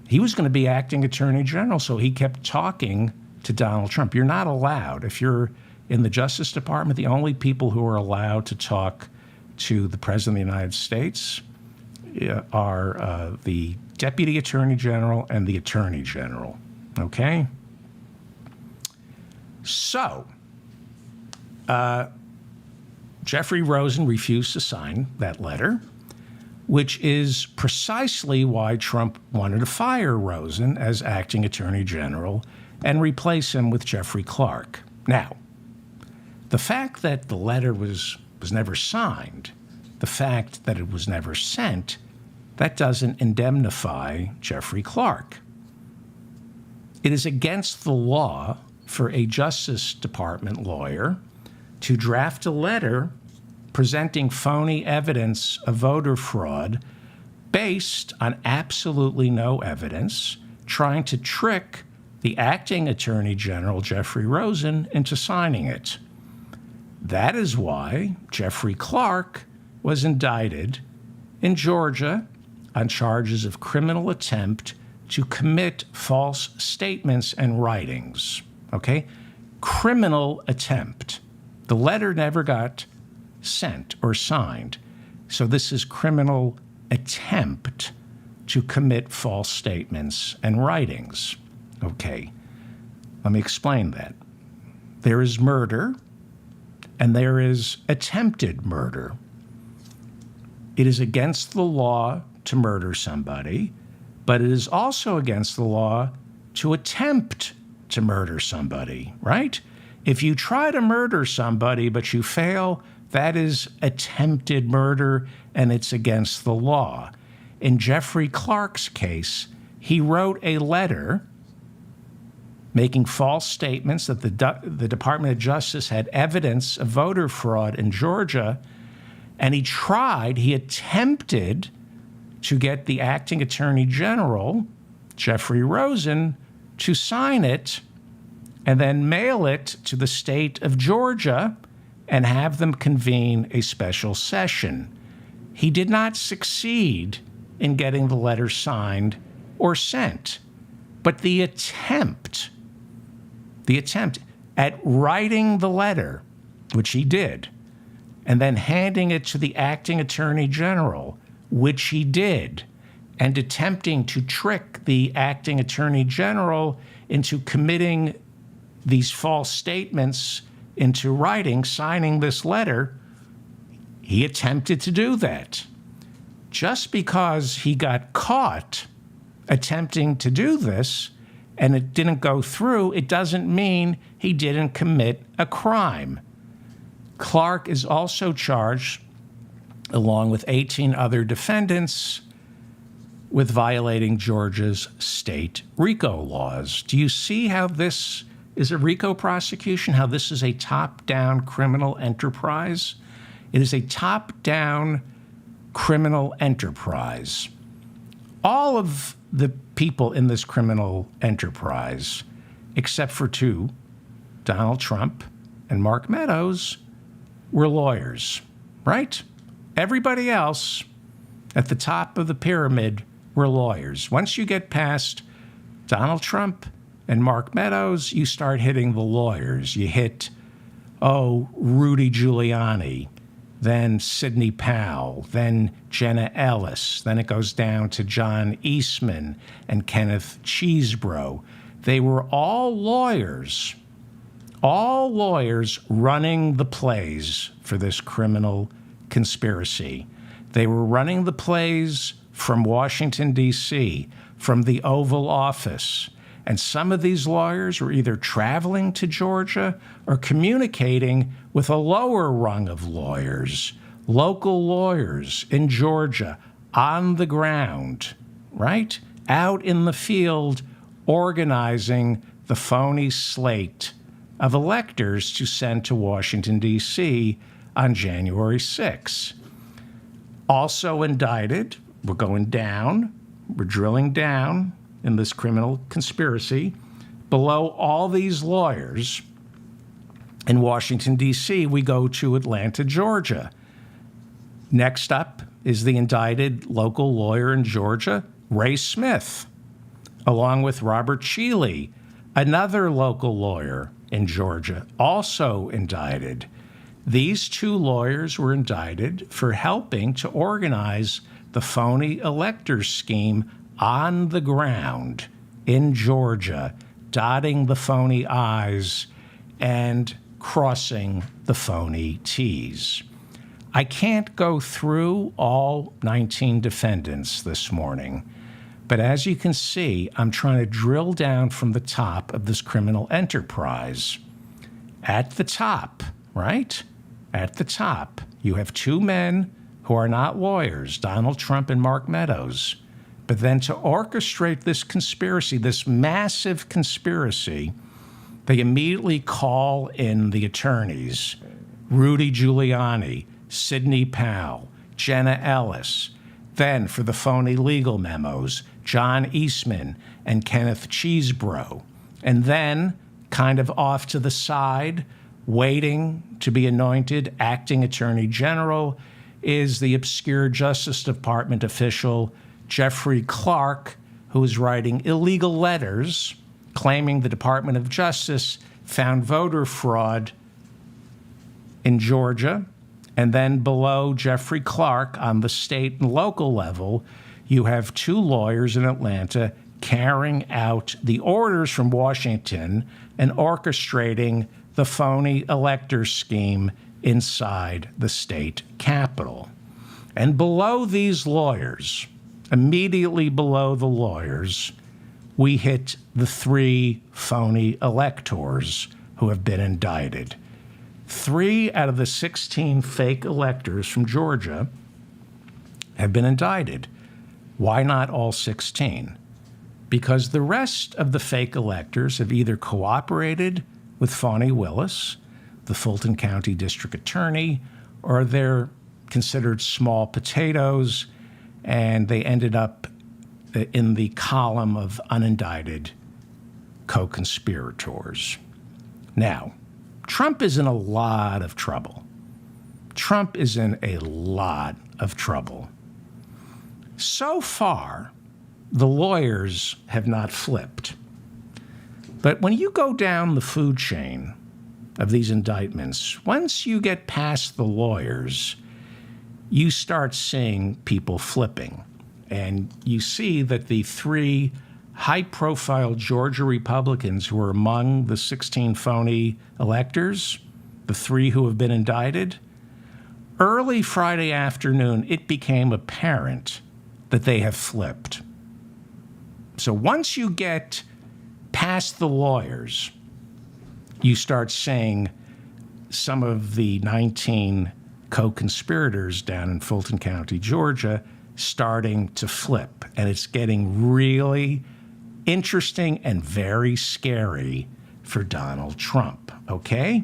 he was going to be acting attorney general, so he kept talking to Donald Trump. You're not allowed. If you're in the Justice Department, the only people who are allowed to talk to the President of the United States are the Deputy Attorney General and the Attorney General. Okay? So, Jeffrey Rosen refused to sign that letter, which is precisely why Trump wanted to fire Rosen as acting attorney general and replace him with Jeffrey Clark. Now, the fact that the letter was never signed, the fact that it was never sent, that doesn't indemnify Jeffrey Clark. It is against the law for a Justice Department lawyer to draft a letter presenting phony evidence of voter fraud based on absolutely no evidence, trying to trick the acting Attorney General, Jeffrey Rosen, into signing it. That is why Jeffrey Clark was indicted in Georgia on charges of criminal attempt to commit false statements and writings. Okay? Criminal attempt. The letter never got sent or signed. So this is criminal attempt to commit false statements and writings. Okay, let me explain that. There is murder and there is attempted murder. It is against the law to murder somebody, but it is also against the law to attempt to murder somebody, right? If you try to murder somebody but you fail, that is attempted murder and it's against the law. In Jeffrey Clark's case, he wrote a letter making false statements that the Department of Justice had evidence of voter fraud in Georgia, and he attempted to get the acting Attorney General, Jeffrey Rosen, to sign it and then mail it to the state of Georgia and have them convene a special session. He did not succeed in getting the letter signed or sent, but the attempt at writing the letter, which he did, and then handing it to the acting Attorney General, which he did, and attempting to trick the acting Attorney General into committing these false statements into writing, signing this letter, he attempted to do that. Just because he got caught attempting to do this and it didn't go through, it doesn't mean he didn't commit a crime. Clark is also charged, along with 18 other defendants, with violating Georgia's state RICO laws. Do you see how this is a RICO prosecution, how this is a top-down criminal enterprise? It is a top-down criminal enterprise. All of the people in this criminal enterprise, except for two, Donald Trump and Mark Meadows, were lawyers, right? Everybody else at the top of the pyramid were lawyers. Once you get past Donald Trump and Mark Meadows, you start hitting the lawyers. You hit, Rudy Giuliani, then Sidney Powell, then Jenna Ellis. Then it goes down to John Eastman and Kenneth Chesebro. They were all lawyers running the plays for this criminal conspiracy. They were running the plays from Washington, D.C., from the Oval Office. And some of these lawyers were either traveling to Georgia or communicating with a lower rung of lawyers, local lawyers in Georgia, on the ground, right? Out in the field, organizing the phony slate of electors to send to Washington, D.C. on January 6. Also indicted, we're going down, we're drilling down in this criminal conspiracy. Below all these lawyers in Washington, D.C., we go to Atlanta, Georgia. Next up is the indicted local lawyer in Georgia, Ray Smith, along with Robert Shealy, another local lawyer in Georgia, also indicted. These two lawyers were indicted for helping to organize the phony electors scheme on the ground in Georgia, dotting the phony I's and crossing the phony T's. I can't go through all 19 defendants this morning, but as you can see, I'm trying to drill down from the top of this criminal enterprise. at the top, right? At the top, you have two men who are not lawyers, Donald Trump and Mark Meadows. But then to orchestrate this conspiracy, this massive conspiracy, they immediately call in the attorneys, Rudy Giuliani, Sidney Powell, Jenna Ellis. Then for the phony legal memos, John Eastman and Kenneth Chesebro. And then, kind of off to the side, waiting to be anointed acting attorney general, is the obscure Justice Department official Jeffrey Clark, who is writing illegal letters claiming the Department of Justice found voter fraud in Georgia. And then below Jeffrey Clark, on the state and local level, you have two lawyers in Atlanta carrying out the orders from Washington and orchestrating the phony elector scheme inside the state capitol. And below these lawyers, immediately below the lawyers, we hit the three phony electors who have been indicted. 3 out of the 16 fake electors from Georgia have been indicted. Why not all 16? Because the rest of the fake electors have either cooperated with Fani Willis, the Fulton County District Attorney, or they're considered small potatoes, and they ended up in the column of unindicted co-conspirators. Now, Trump is in a lot of trouble. Trump is in a lot of trouble. So far, the lawyers have not flipped. But when you go down the food chain of these indictments, once you get past the lawyers, you start seeing people flipping. And you see that the 3 high-profile Georgia Republicans who were among the 16 phony electors, the 3 who have been indicted, early Friday afternoon, it became apparent that they have flipped. So once you get past the lawyers, you start seeing some of the 19 co-conspirators down in Fulton County, Georgia, starting to flip. And it's getting really interesting and very scary for Donald Trump, okay?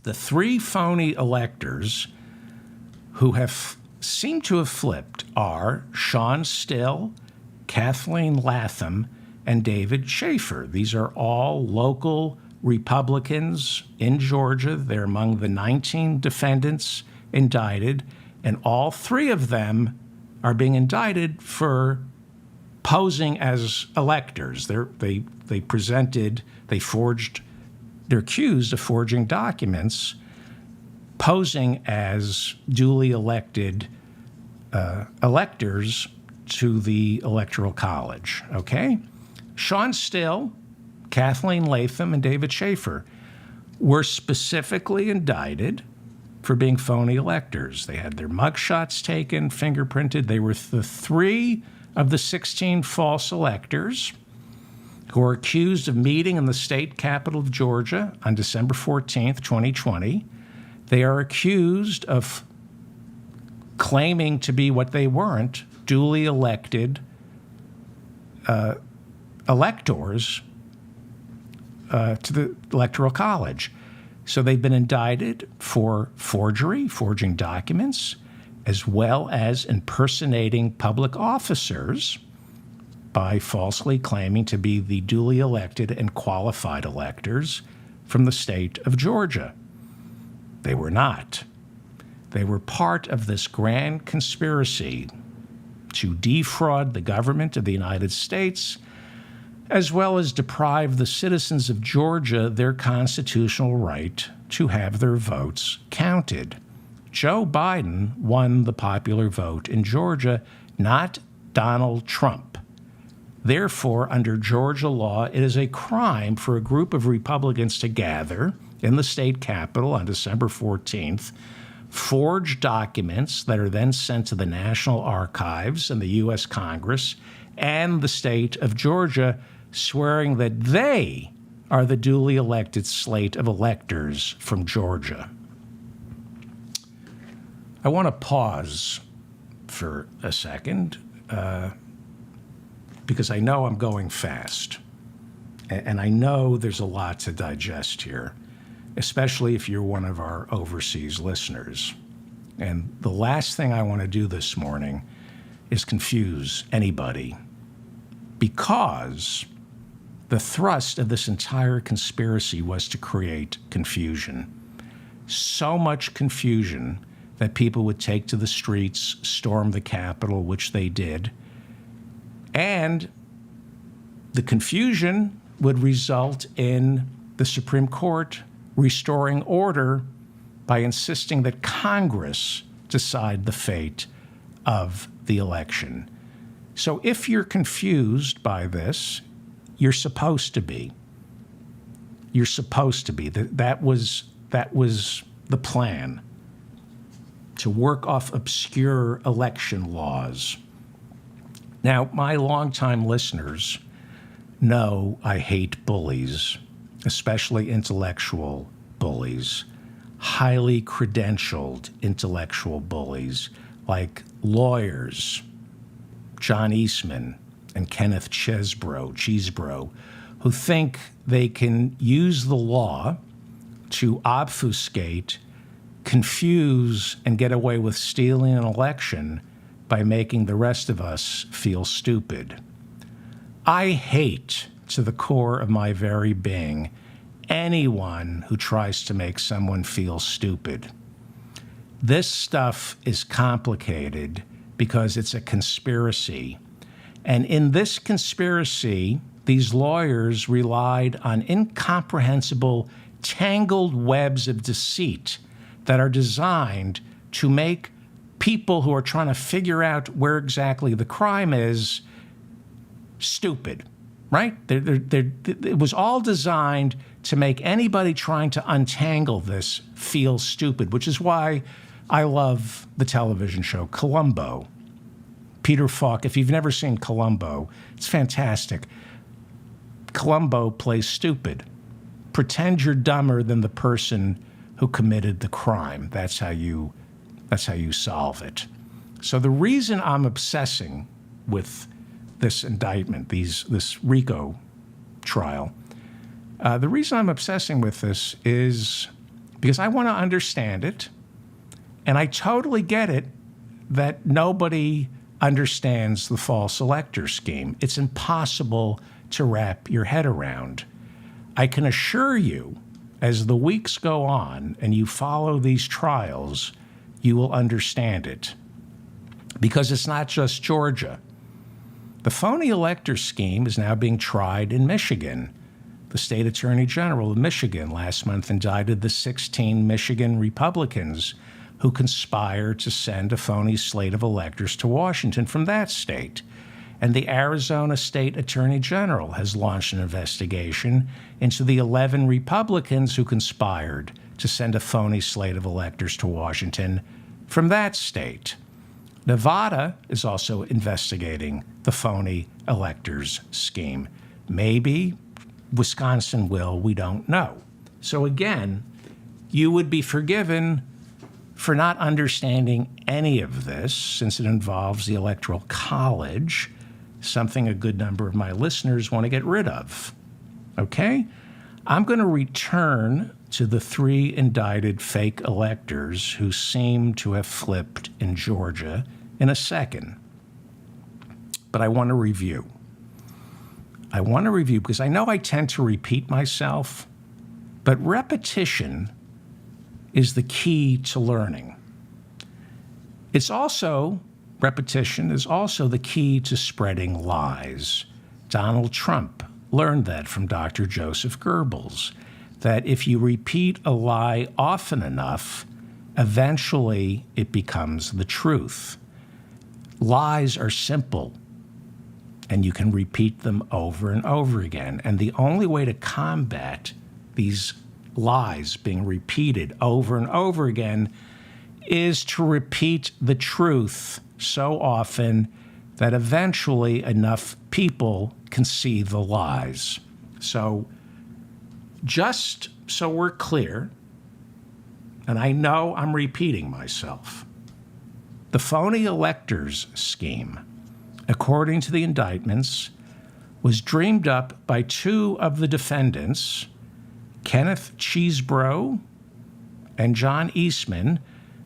The 3 phony electors who have seemed to have flipped are Sean Still, Kathleen Latham, and David Schaefer. These are all local Republicans in Georgia. They're among the 19 defendants indicted, and all 3 of them are being indicted for posing as electors. They're accused of forging documents, posing as duly elected electors to the Electoral College, okay? Sean Still, Kathleen Latham, and David Schaefer were specifically indicted for being phony electors. They had their mugshots taken, fingerprinted. They were the 3 of the 16 false electors who are accused of meeting in the state capital of Georgia on December 14th, 2020. They are accused of claiming to be what they weren't, duly elected electors to the Electoral College. So they've been indicted for forgery, forging documents, as well as impersonating public officers by falsely claiming to be the duly elected and qualified electors from the state of Georgia. They were not. They were part of this grand conspiracy to defraud the government of the United States, as well as deprive the citizens of Georgia their constitutional right to have their votes counted. Joe Biden won the popular vote in Georgia, not Donald Trump. Therefore, under Georgia law, it is a crime for a group of Republicans to gather in the state capitol on December 14th, forge documents that are then sent to the National Archives and the U.S. Congress and the state of Georgia, swearing that they are the duly elected slate of electors from Georgia. I want to pause for a second because I know I'm going fast. And I know there's a lot to digest here, especially if you're one of our overseas listeners. And the last thing I want to do this morning is confuse anybody, because the thrust of this entire conspiracy was to create confusion. So much confusion that people would take to the streets, storm the Capitol, which they did. And the confusion would result in the Supreme Court restoring order by insisting that Congress decide the fate of the election. So if you're confused by this, you're supposed to be. You're supposed to be. That was the plan, to work off obscure election laws. Now, my longtime listeners know I hate bullies, especially intellectual bullies, highly credentialed intellectual bullies like lawyers, John Eastman and Kenneth Chesebro, who think they can use the law to obfuscate, confuse, and get away with stealing an election by making the rest of us feel stupid. I hate, to the core of my very being, anyone who tries to make someone feel stupid. This stuff is complicated because it's a conspiracy. And in this conspiracy, these lawyers relied on incomprehensible, tangled webs of deceit that are designed to make people who are trying to figure out where exactly the crime is stupid, right? It was all designed to make anybody trying to untangle this feel stupid, which is why I love the television show Columbo. Peter Falk, if you've never seen Columbo, it's fantastic. Columbo plays stupid. Pretend you're dumber than the person who committed the crime. That's how you solve it. So the reason I'm obsessing with this indictment, this RICO trial, the reason I'm obsessing with this is because I want to understand it, and I totally get it that nobody understands the false elector scheme. It's impossible to wrap your head around. I can assure you, as the weeks go on and you follow these trials, you will understand it. Because it's not just Georgia. The phony elector scheme is now being tried in Michigan. The state attorney general of Michigan last month indicted the 16 Michigan Republicans who conspired to send a phony slate of electors to Washington from that state. And the Arizona state attorney general has launched an investigation into the 11 Republicans who conspired to send a phony slate of electors to Washington from that state. Nevada is also investigating the phony electors scheme. Maybe Wisconsin will, we don't know. So again, you would be forgiven for not understanding any of this, since it involves the Electoral College, something a good number of my listeners want to get rid of. Okay? I'm going to return to the 3 indicted fake electors who seem to have flipped in Georgia in a second. But I want to review. Because I know I tend to repeat myself, but repetition is the key to learning. Repetition is also the key to spreading lies. Donald Trump learned that from Dr. Joseph Goebbels, that if you repeat a lie often enough, eventually it becomes the truth. Lies are simple, and you can repeat them over and over again. And the only way to combat these lies being repeated over and over again is to repeat the truth so often that eventually enough people can see the lies. So Just so we're clear, and I know I'm repeating myself, the phony electors scheme, according to the indictments, was dreamed up by two of the defendants, Kenneth Chesebro and John Eastman.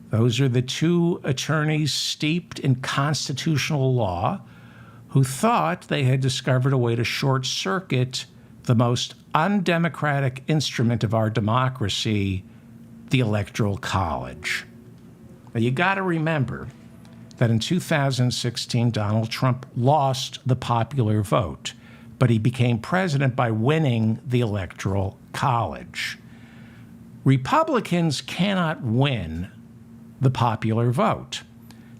Those are the two attorneys steeped in constitutional law who thought they had discovered a way to short circuit the most undemocratic instrument of our democracy, the Electoral College. Now, you got to remember that in 2016, Donald Trump lost the popular vote, but he became president by winning the Electoral College. Republicans cannot win the popular vote.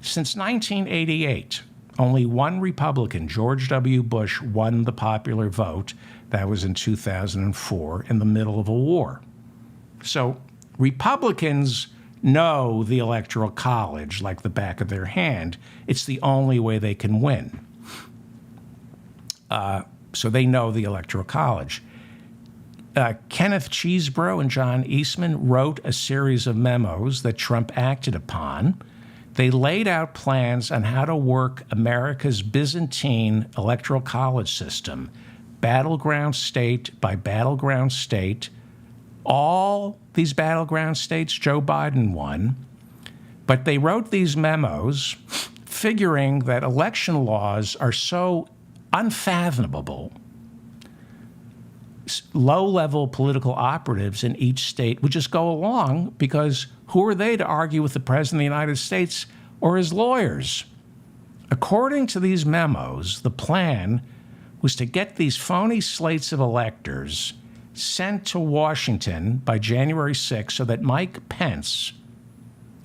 Since 1988, only one Republican, George W. Bush, won the popular vote. That was in 2004, in the middle of a war. So Republicans know the Electoral College like the back of their hand. It's the only way they can win. So they know the Electoral College. Kenneth Chesebro and John Eastman wrote a series of memos that Trump acted upon. They laid out plans on how to work America's Byzantine Electoral College system, battleground state by battleground state. All these battleground states, Joe Biden won. But they wrote these memos figuring that election laws are so unfathomable, low-level political operatives in each state would just go along because who are they to argue with the President of the United States or his lawyers? According to these memos, the plan was to get these phony slates of electors sent to Washington by January 6th so that Mike Pence,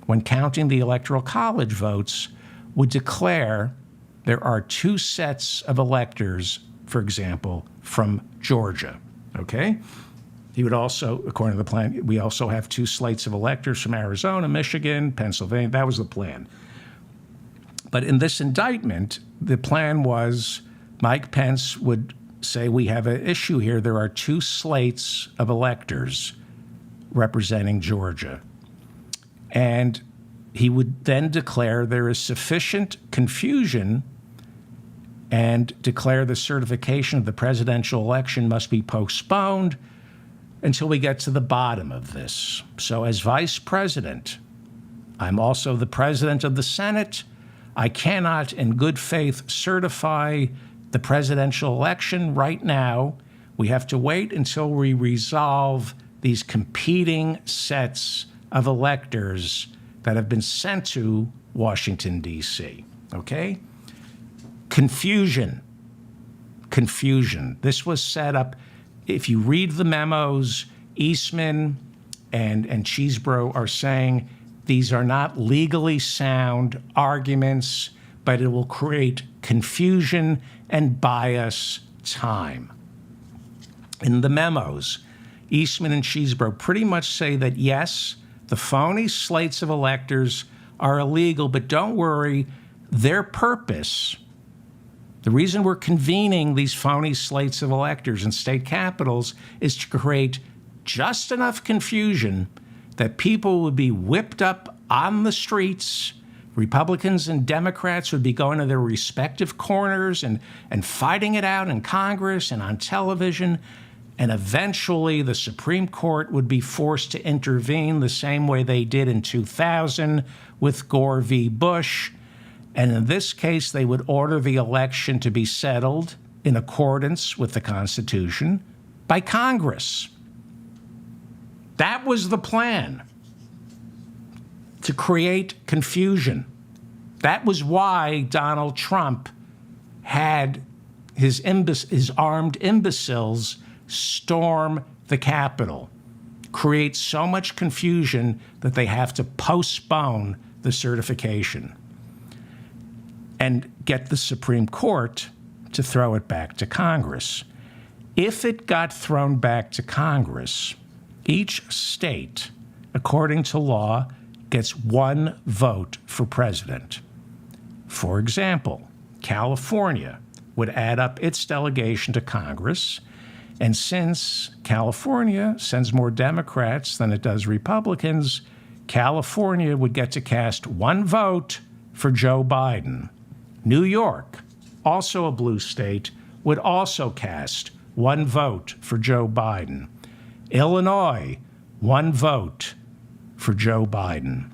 when counting the Electoral College votes, would declare there are two sets of electors, for example, from Georgia. Okay? He would also, according to the plan, we also have two slates of electors from Arizona, Michigan, Pennsylvania. That was the plan. But in this indictment, the plan was Mike Pence would say, we have an issue here. There are two slates of electors representing Georgia. And he would then declare there is sufficient confusion and declare the certification of the presidential election must be postponed until we get to the bottom of this. So as vice president, I'm also the president of the Senate. I cannot, in good faith, certify the presidential election right now. We have to wait until we resolve these competing sets of electors that have been sent to Washington, D.C., okay? Confusion. This was set up. If you read the memos, Eastman and Chesebro are saying these are not legally sound arguments, but it will create confusion and buy us time. In the memos, Eastman and Chesebro pretty much say that, yes, the phony slates of electors are illegal, but don't worry, their purpose, the reason we're convening these phony slates of electors in state capitals is to create just enough confusion that people would be whipped up on the streets. Republicans and Democrats would be going to their respective corners and fighting it out in Congress and on television. And eventually the Supreme Court would be forced to intervene the same way they did in 2000 with Gore v. Bush. And in this case, they would order the election to be settled in accordance with the Constitution by Congress. That was the plan, to create confusion. That was why Donald Trump had his armed imbeciles storm the Capitol, create so much confusion that they have to postpone the certification and get the Supreme Court to throw it back to Congress. If it got thrown back to Congress, each state, according to law, gets one vote for president. For example, California would add up its delegation to Congress, And since California sends more Democrats than it does Republicans, California would get to cast one vote for Joe Biden. New York, also a blue state, would also cast one vote for Joe Biden. Illinois, one vote for Joe Biden.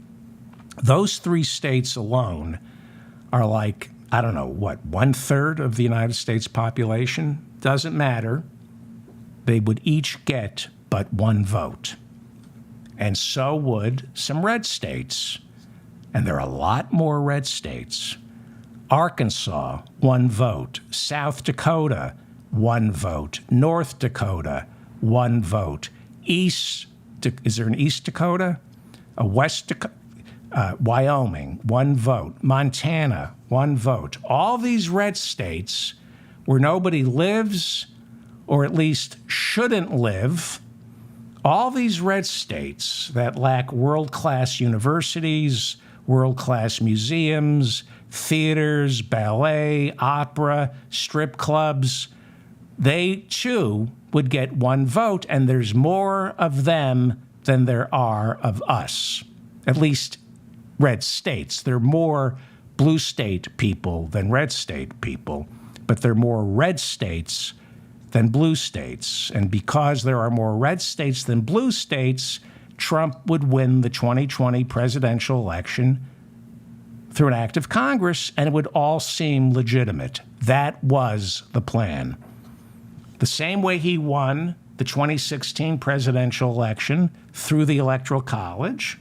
Those three states alone are like, I don't know, what, 1/3 of the United States population? Doesn't matter. They would each get but one vote. And so would some red states. And there are a lot more red states. Arkansas, one vote. South Dakota, one vote. North Dakota, one vote. Is there an East Dakota? A West Dakota? Wyoming, one vote. Montana, one vote. All these red states where nobody lives, or at least shouldn't live, all these red states that lack world-class universities, world-class museums, theaters, ballet, opera, strip clubs, they too would get one vote, and there's more of them than there are of us, at least red states. There are more blue state people than red state people, but there are more red states than blue states. And because there are more red states than blue states, Trump would win the 2020 presidential election through an act of Congress, and it would all seem legitimate. That was the plan. The same way he won the 2016 presidential election through the Electoral College,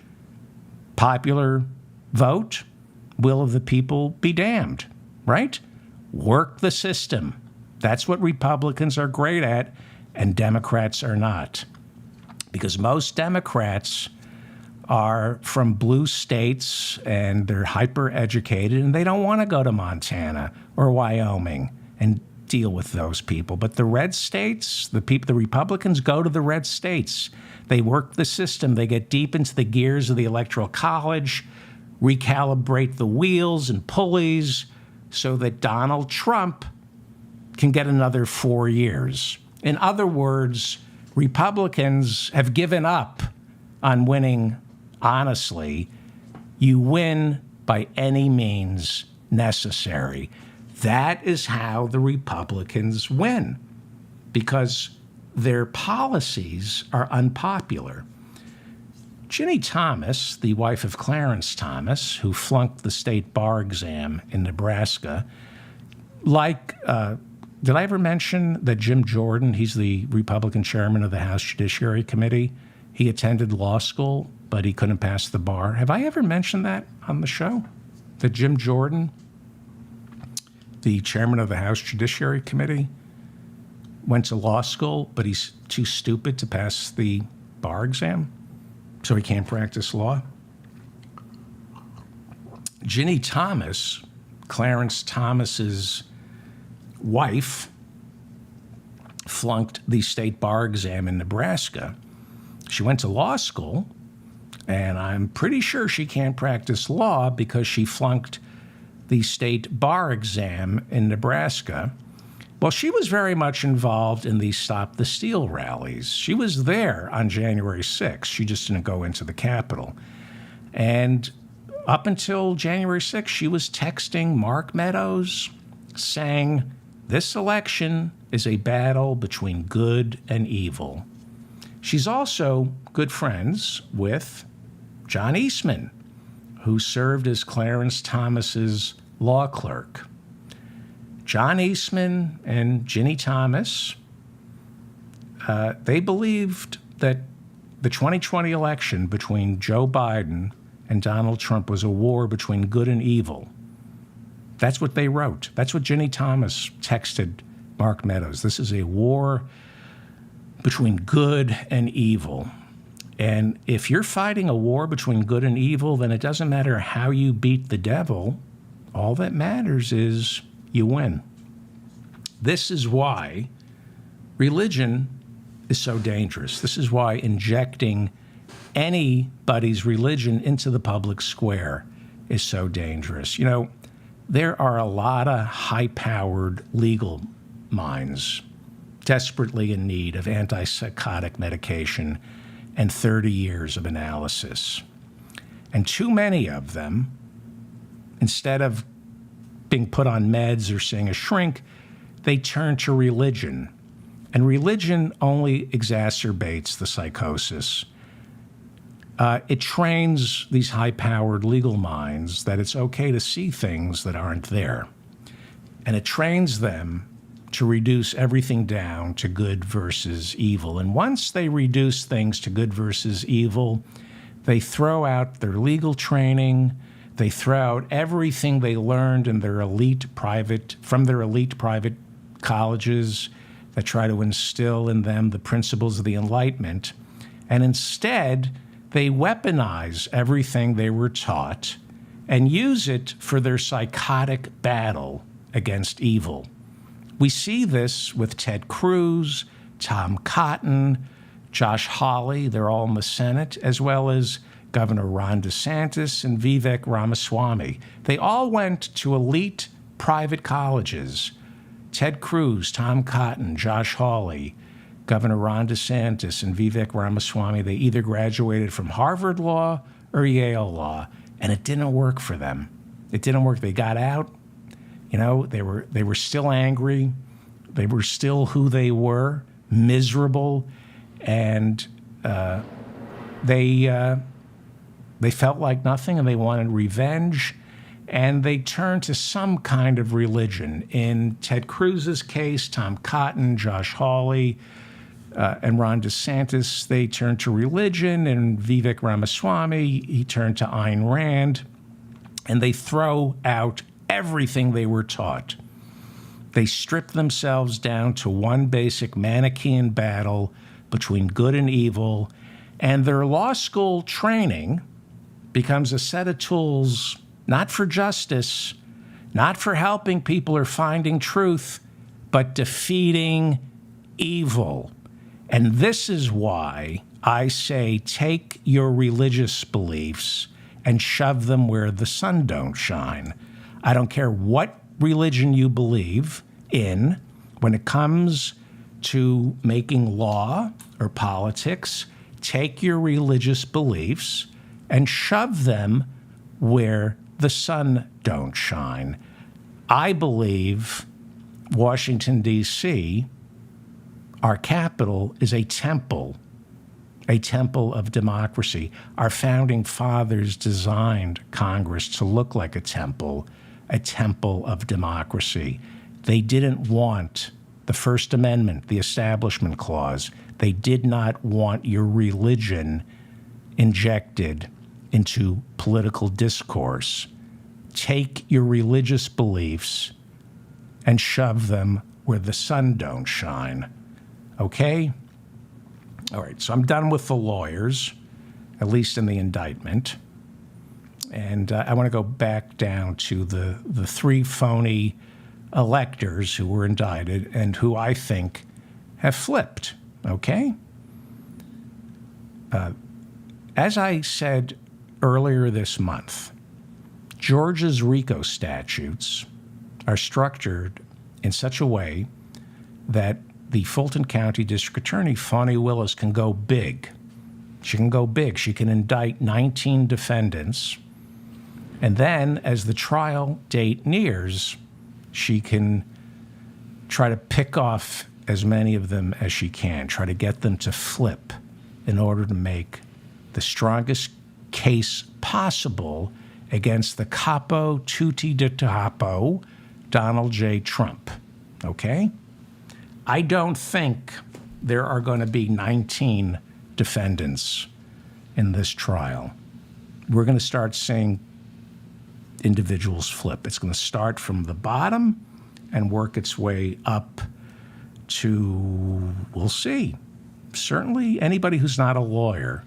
popular vote, will of the people be damned, right? Work the system. That's what Republicans are great at, and Democrats are not. Because most Democrats are from blue states, and they're hyper-educated, and they don't want to go to Montana or Wyoming and deal with those people. But the red states, the Republicans go to the red states. They work the system. They get deep into the gears of the Electoral College, recalibrate the wheels and pulleys so that Donald Trump can get another 4 years. In other words, Republicans have given up on winning honestly. You win by any means necessary. That is how the Republicans win, because their policies are unpopular. Ginny Thomas, the wife of Clarence Thomas, who flunked the state bar exam in Nebraska, did I ever mention that Jim Jordan, he's the Republican chairman of the House Judiciary Committee, he attended law school, but he couldn't pass the bar. Have I ever mentioned that on the show? That Jim Jordan, the chairman of the House Judiciary Committee, went to law school, but he's too stupid to pass the bar exam, so he can't practice law. Ginny Thomas, Clarence Thomas's wife, flunked the state bar exam in Nebraska. She went to law school, and I'm pretty sure she can't practice law because she flunked the state bar exam in Nebraska. Well, she was very much involved in the Stop the Steal rallies. She was there on January 6th. She just didn't go into the Capitol. And up until January 6th, she was texting Mark Meadows saying, "This election is a battle between good and evil." She's also good friends with John Eastman, who served as Clarence Thomas's law clerk. John Eastman and Ginny Thomas, they believed that the 2020 election between Joe Biden and Donald Trump was a war between good and evil. That's what they wrote. That's what Ginny Thomas texted Mark Meadows. This is a war between good and evil. And if you're fighting a war between good and evil, then it doesn't matter how you beat the devil. All that matters is you win. This is why religion is so dangerous. This is why injecting anybody's religion into the public square is so dangerous. You know, there are a lot of high-powered legal minds desperately in need of antipsychotic medication and 30 years of analysis. And too many of them, instead of being put on meds or seeing a shrink, they turn to religion. And religion only exacerbates the psychosis. It trains these high-powered legal minds that it's okay to see things that aren't there. And it trains them to reduce everything down to good versus evil. And once they reduce things to good versus evil, they throw out their legal training, they throw out everything they learned in their from their elite private colleges that try to instill in them the principles of the Enlightenment, and instead they weaponize everything they were taught and use it for their psychotic battle against evil. We see this with Ted Cruz, Tom Cotton, Josh Hawley, they're all in the Senate, as well as Governor Ron DeSantis and Vivek Ramaswamy. They all went to elite private colleges. Ted Cruz, Tom Cotton, Josh Hawley, Governor Ron DeSantis, and Vivek Ramaswamy, they either graduated from Harvard Law or Yale Law, and it didn't work for them. It didn't work. They got out. You know, they were still angry. They were still who they were, miserable, and they felt like nothing, and they wanted revenge, and they turned to some kind of religion. In Ted Cruz's case, Tom Cotton, Josh Hawley, and Ron DeSantis, they turned to religion, and Vivek Ramaswamy, he turned to Ayn Rand, and they throw out everything they were taught. They strip themselves down to one basic Manichaean battle between good and evil, and their law school training becomes a set of tools not for justice, not for helping people or finding truth, but defeating evil. And this is why I say take your religious beliefs and shove them where the sun don't shine. I don't care what religion you believe in. When it comes to making law or politics, take your religious beliefs and shove them where the sun don't shine. I believe Washington, D.C., our capital, is a temple of democracy. Our founding fathers designed Congress to look like a temple of democracy. They didn't want the First Amendment, the Establishment Clause. They did not want your religion injected into political discourse. Take your religious beliefs and shove them where the sun don't shine. Okay? All right, so I'm done with the lawyers, at least in the indictment. And I want to go back down to the three phony electors who were indicted and who I think have flipped, okay? As I said earlier this month, Georgia's RICO statutes are structured in such a way that the Fulton County District Attorney, Fani Willis, can go big. She can go big. She can indict 19 defendants. And then, as the trial date nears, she can try to pick off as many of them as she can, try to get them to flip in order to make the strongest case possible against the capo tutti de capo, Donald J. Trump. Okay? I don't think there are going to be 19 defendants in this trial. We're going to start seeing individuals flip. It's going to start from the bottom and work its way up to, we'll see. Certainly anybody who's not a lawyer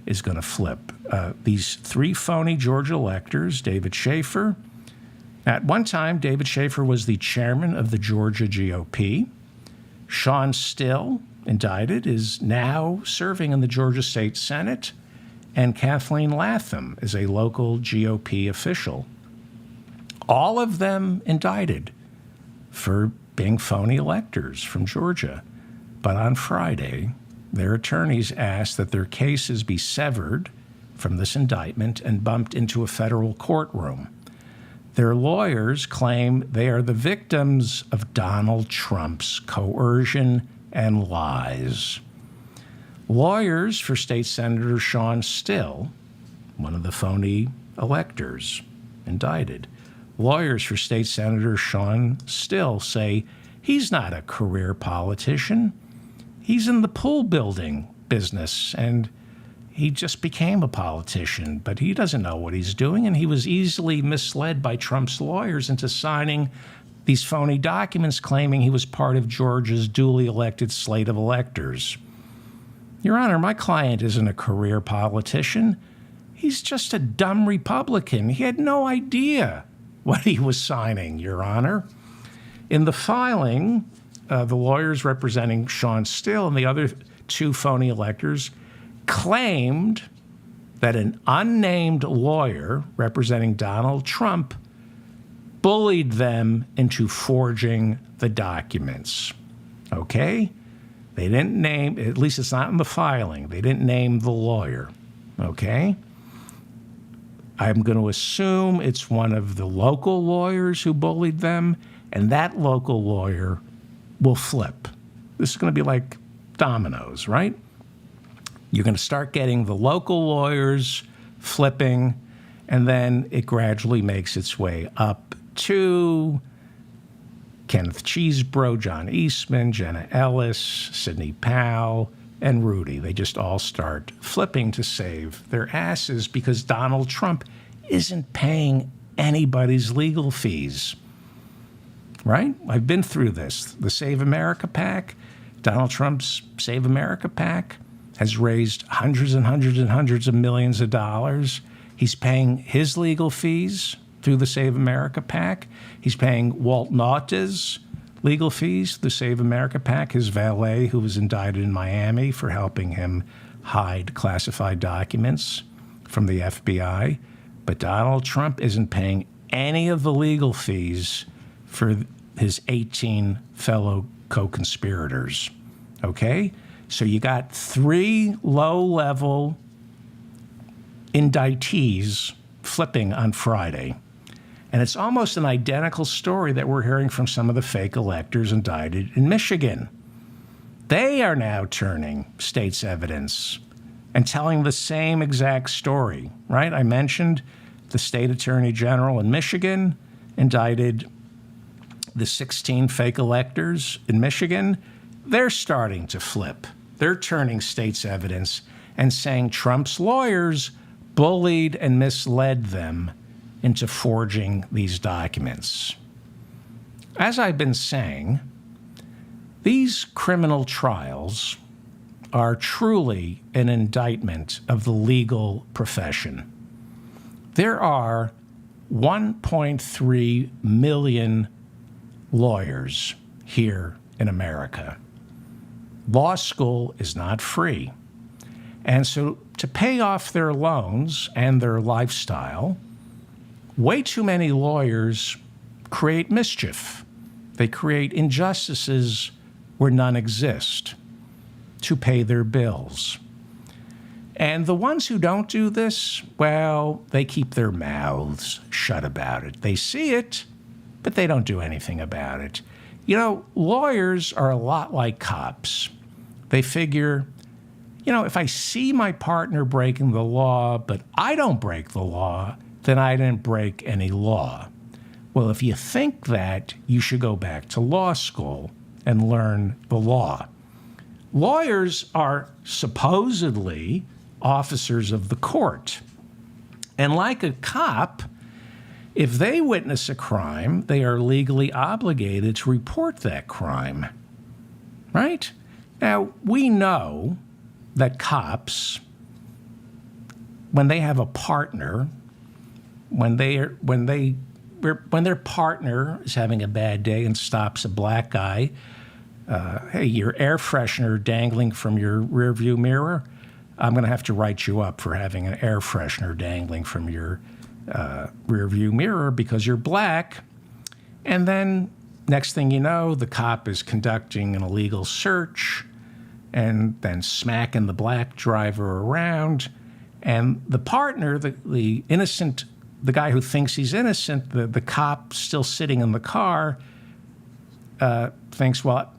is going to flip. These three phony Georgia electors, David Schaefer. At one time, David Schaefer was the chairman of the Georgia GOP. Sean Still, indicted, is now serving in the Georgia State Senate, and Kathleen Latham is a local GOP official. All of them indicted for being phony electors from Georgia. But on Friday, their attorneys asked that their cases be severed from this indictment and bumped into a federal courtroom. Their lawyers claim they are the victims of Donald Trump's coercion and lies. Lawyers for State Senator Sean Still, one of the phony electors indicted, lawyers for State Senator Sean Still say he's not a career politician. He's in the pool building business, and he just became a politician, but he doesn't know what he's doing, and he was easily misled by Trump's lawyers into signing these phony documents claiming he was part of Georgia's duly elected slate of electors. Your Honor, my client isn't a career politician. He's just a dumb Republican. He had no idea what he was signing, Your Honor. In the filing, the lawyers representing Sean Still and the other two phony electors claimed that an unnamed lawyer representing Donald Trump bullied them into forging the documents. Okay? They didn't name, at least it's not in the filing, they didn't name the lawyer. Okay? I'm going to assume it's one of the local lawyers who bullied them, and that local lawyer will flip. This is going to be like dominoes, right? You're going to start getting the local lawyers flipping, and then it gradually makes its way up to Kenneth Chesebro, John Eastman, Jenna Ellis, Sidney Powell, and Rudy. They just all start flipping to save their asses because Donald Trump isn't paying anybody's legal fees. Right? I've been through this. The Save America PAC, Donald Trump's Save America PAC, has raised hundreds and hundreds and hundreds of millions of dollars. He's paying his legal fees through the Save America PAC. He's paying Walt Nauta's legal fees, the Save America PAC, his valet, who was indicted in Miami for helping him hide classified documents from the FBI. But Donald Trump isn't paying any of the legal fees for his 18 fellow co-conspirators. Okay? So you got 3 low-level indictees flipping on Friday. And it's almost an identical story that we're hearing from some of the fake electors indicted in Michigan. They are now turning state's evidence and telling the same exact story, right? I mentioned the state attorney general in Michigan indicted the 16 fake electors in Michigan. They're starting to flip. They're turning state's evidence and saying Trump's lawyers bullied and misled them into forging these documents. As I've been saying, these criminal trials are truly an indictment of the legal profession. There are 1.3 million lawyers here in America. Law school is not free. And so to pay off their loans and their lifestyle, way too many lawyers create mischief. They create injustices where none exist to pay their bills. And the ones who don't do this, well, they keep their mouths shut about it. They see it, but they don't do anything about it. You know, lawyers are a lot like cops. They figure, you know, if I see my partner breaking the law, but I don't break the law, then I didn't break any law. Well, if you think that, you should go back to law school and learn the law. Lawyers are supposedly officers of the court. And like a cop, if they witness a crime, they are legally obligated to report that crime. Right? Now, we know that cops, when they have a partner, when their partner is having a bad day and stops a black guy, hey, your air freshener dangling from your rearview mirror, I'm going to have to write you up for having an air freshener dangling from your rearview mirror because you're black. And then next thing you know, the cop is conducting an illegal search and then smacking the black driver around. And the partner, the innocent, the guy who thinks he's innocent, the cop still sitting in the car, thinks, well,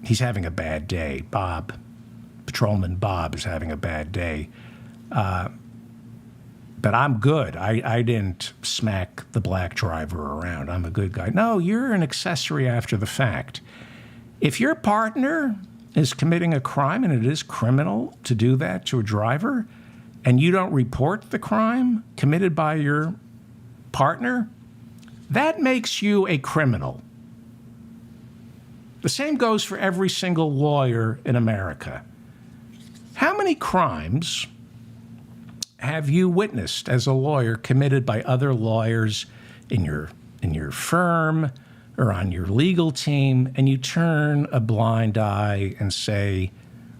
he's having a bad day. Patrolman Bob is having a bad day. But I'm good. I didn't smack the black driver around. I'm a good guy. No, you're an accessory after the fact. If your partner is committing a crime, and it is criminal to do that to a driver, and you don't report the crime committed by your partner, that makes you a criminal. The same goes for every single lawyer in America. How many crimes have you witnessed as a lawyer committed by other lawyers in your firm or on your legal team, and you turn a blind eye and say,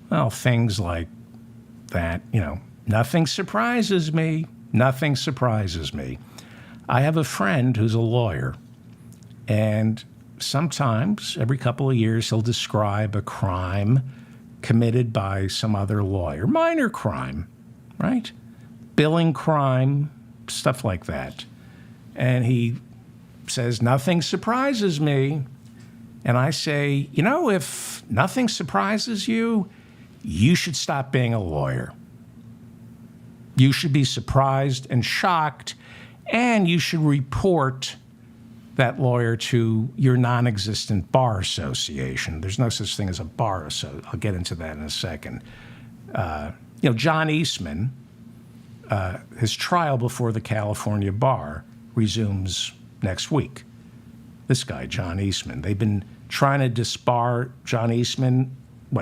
well, things like that, nothing surprises me. Nothing surprises me. I have a friend who's a lawyer, and sometimes, every couple of years, he'll describe a crime committed by some other lawyer. Minor crime, right? Billing crime, stuff like that. And he says, nothing surprises me. And I say, if nothing surprises you, you should stop being a lawyer. You should be surprised and shocked, and you should report that lawyer to your non-existent bar association. There's no such thing as a bar, so I'll get into that in a second. John Eastman, his trial before the California bar resumes next week. This guy, John Eastman, they've been trying to disbar John Eastman,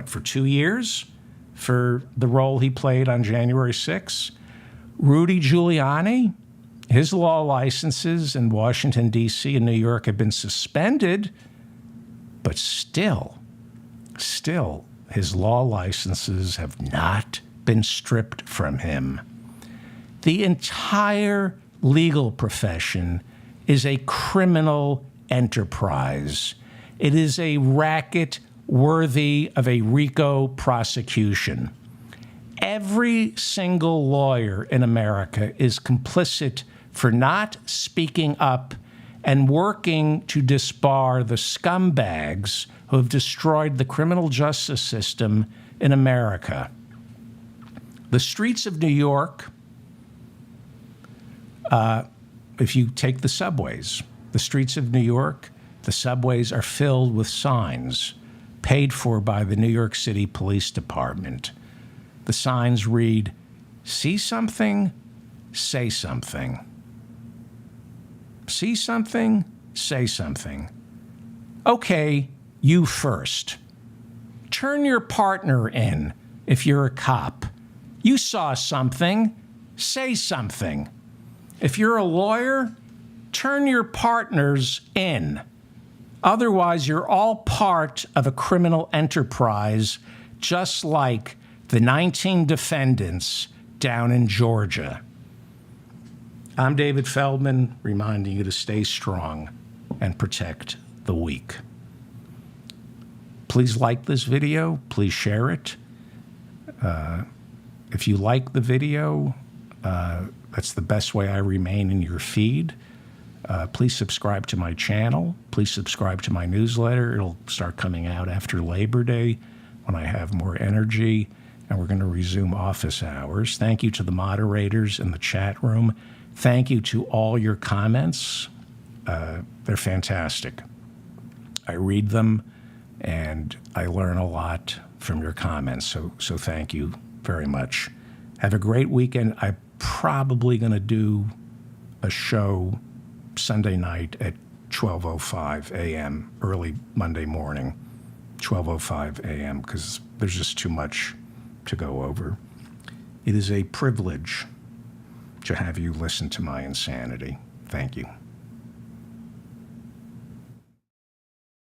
for 2 years for the role he played on January 6th? Rudy Giuliani, his law licenses in Washington, D.C. and New York have been suspended, but still, his law licenses have not been stripped from him. The entire legal profession is a criminal enterprise. It is a racket worthy of a RICO prosecution. Every single lawyer in America is complicit for not speaking up and working to disbar the scumbags who have destroyed the criminal justice system in America. The streets of New York, if you take the subways, the streets of New York, the subways are filled with signs paid for by the New York City Police Department. The signs read, "See something, say something. See something, say something." Okay, you first. Turn your partner in if you're a cop. You saw something, say something. If you're a lawyer, turn your partners in. Otherwise, you're all part of a criminal enterprise, just like the 19 defendants down in Georgia. I'm David Feldman, reminding you to stay strong and protect the weak. Please like this video. Please share it. If you like the video, that's the best way I remain in your feed. Please subscribe to my channel. Please subscribe to my newsletter. It'll start coming out after Labor Day when I have more energy, and we're going to resume office hours. Thank you to the moderators in the chat room. Thank you to all your comments. They're fantastic. I read them, and I learn a lot from your comments, so thank you very much. Have a great weekend. I'm probably going to do a show Sunday night at 12:05 a.m., early Monday morning, 12:05 a.m., because there's just too much to go over. It is a privilege to have you listen to my insanity. Thank you.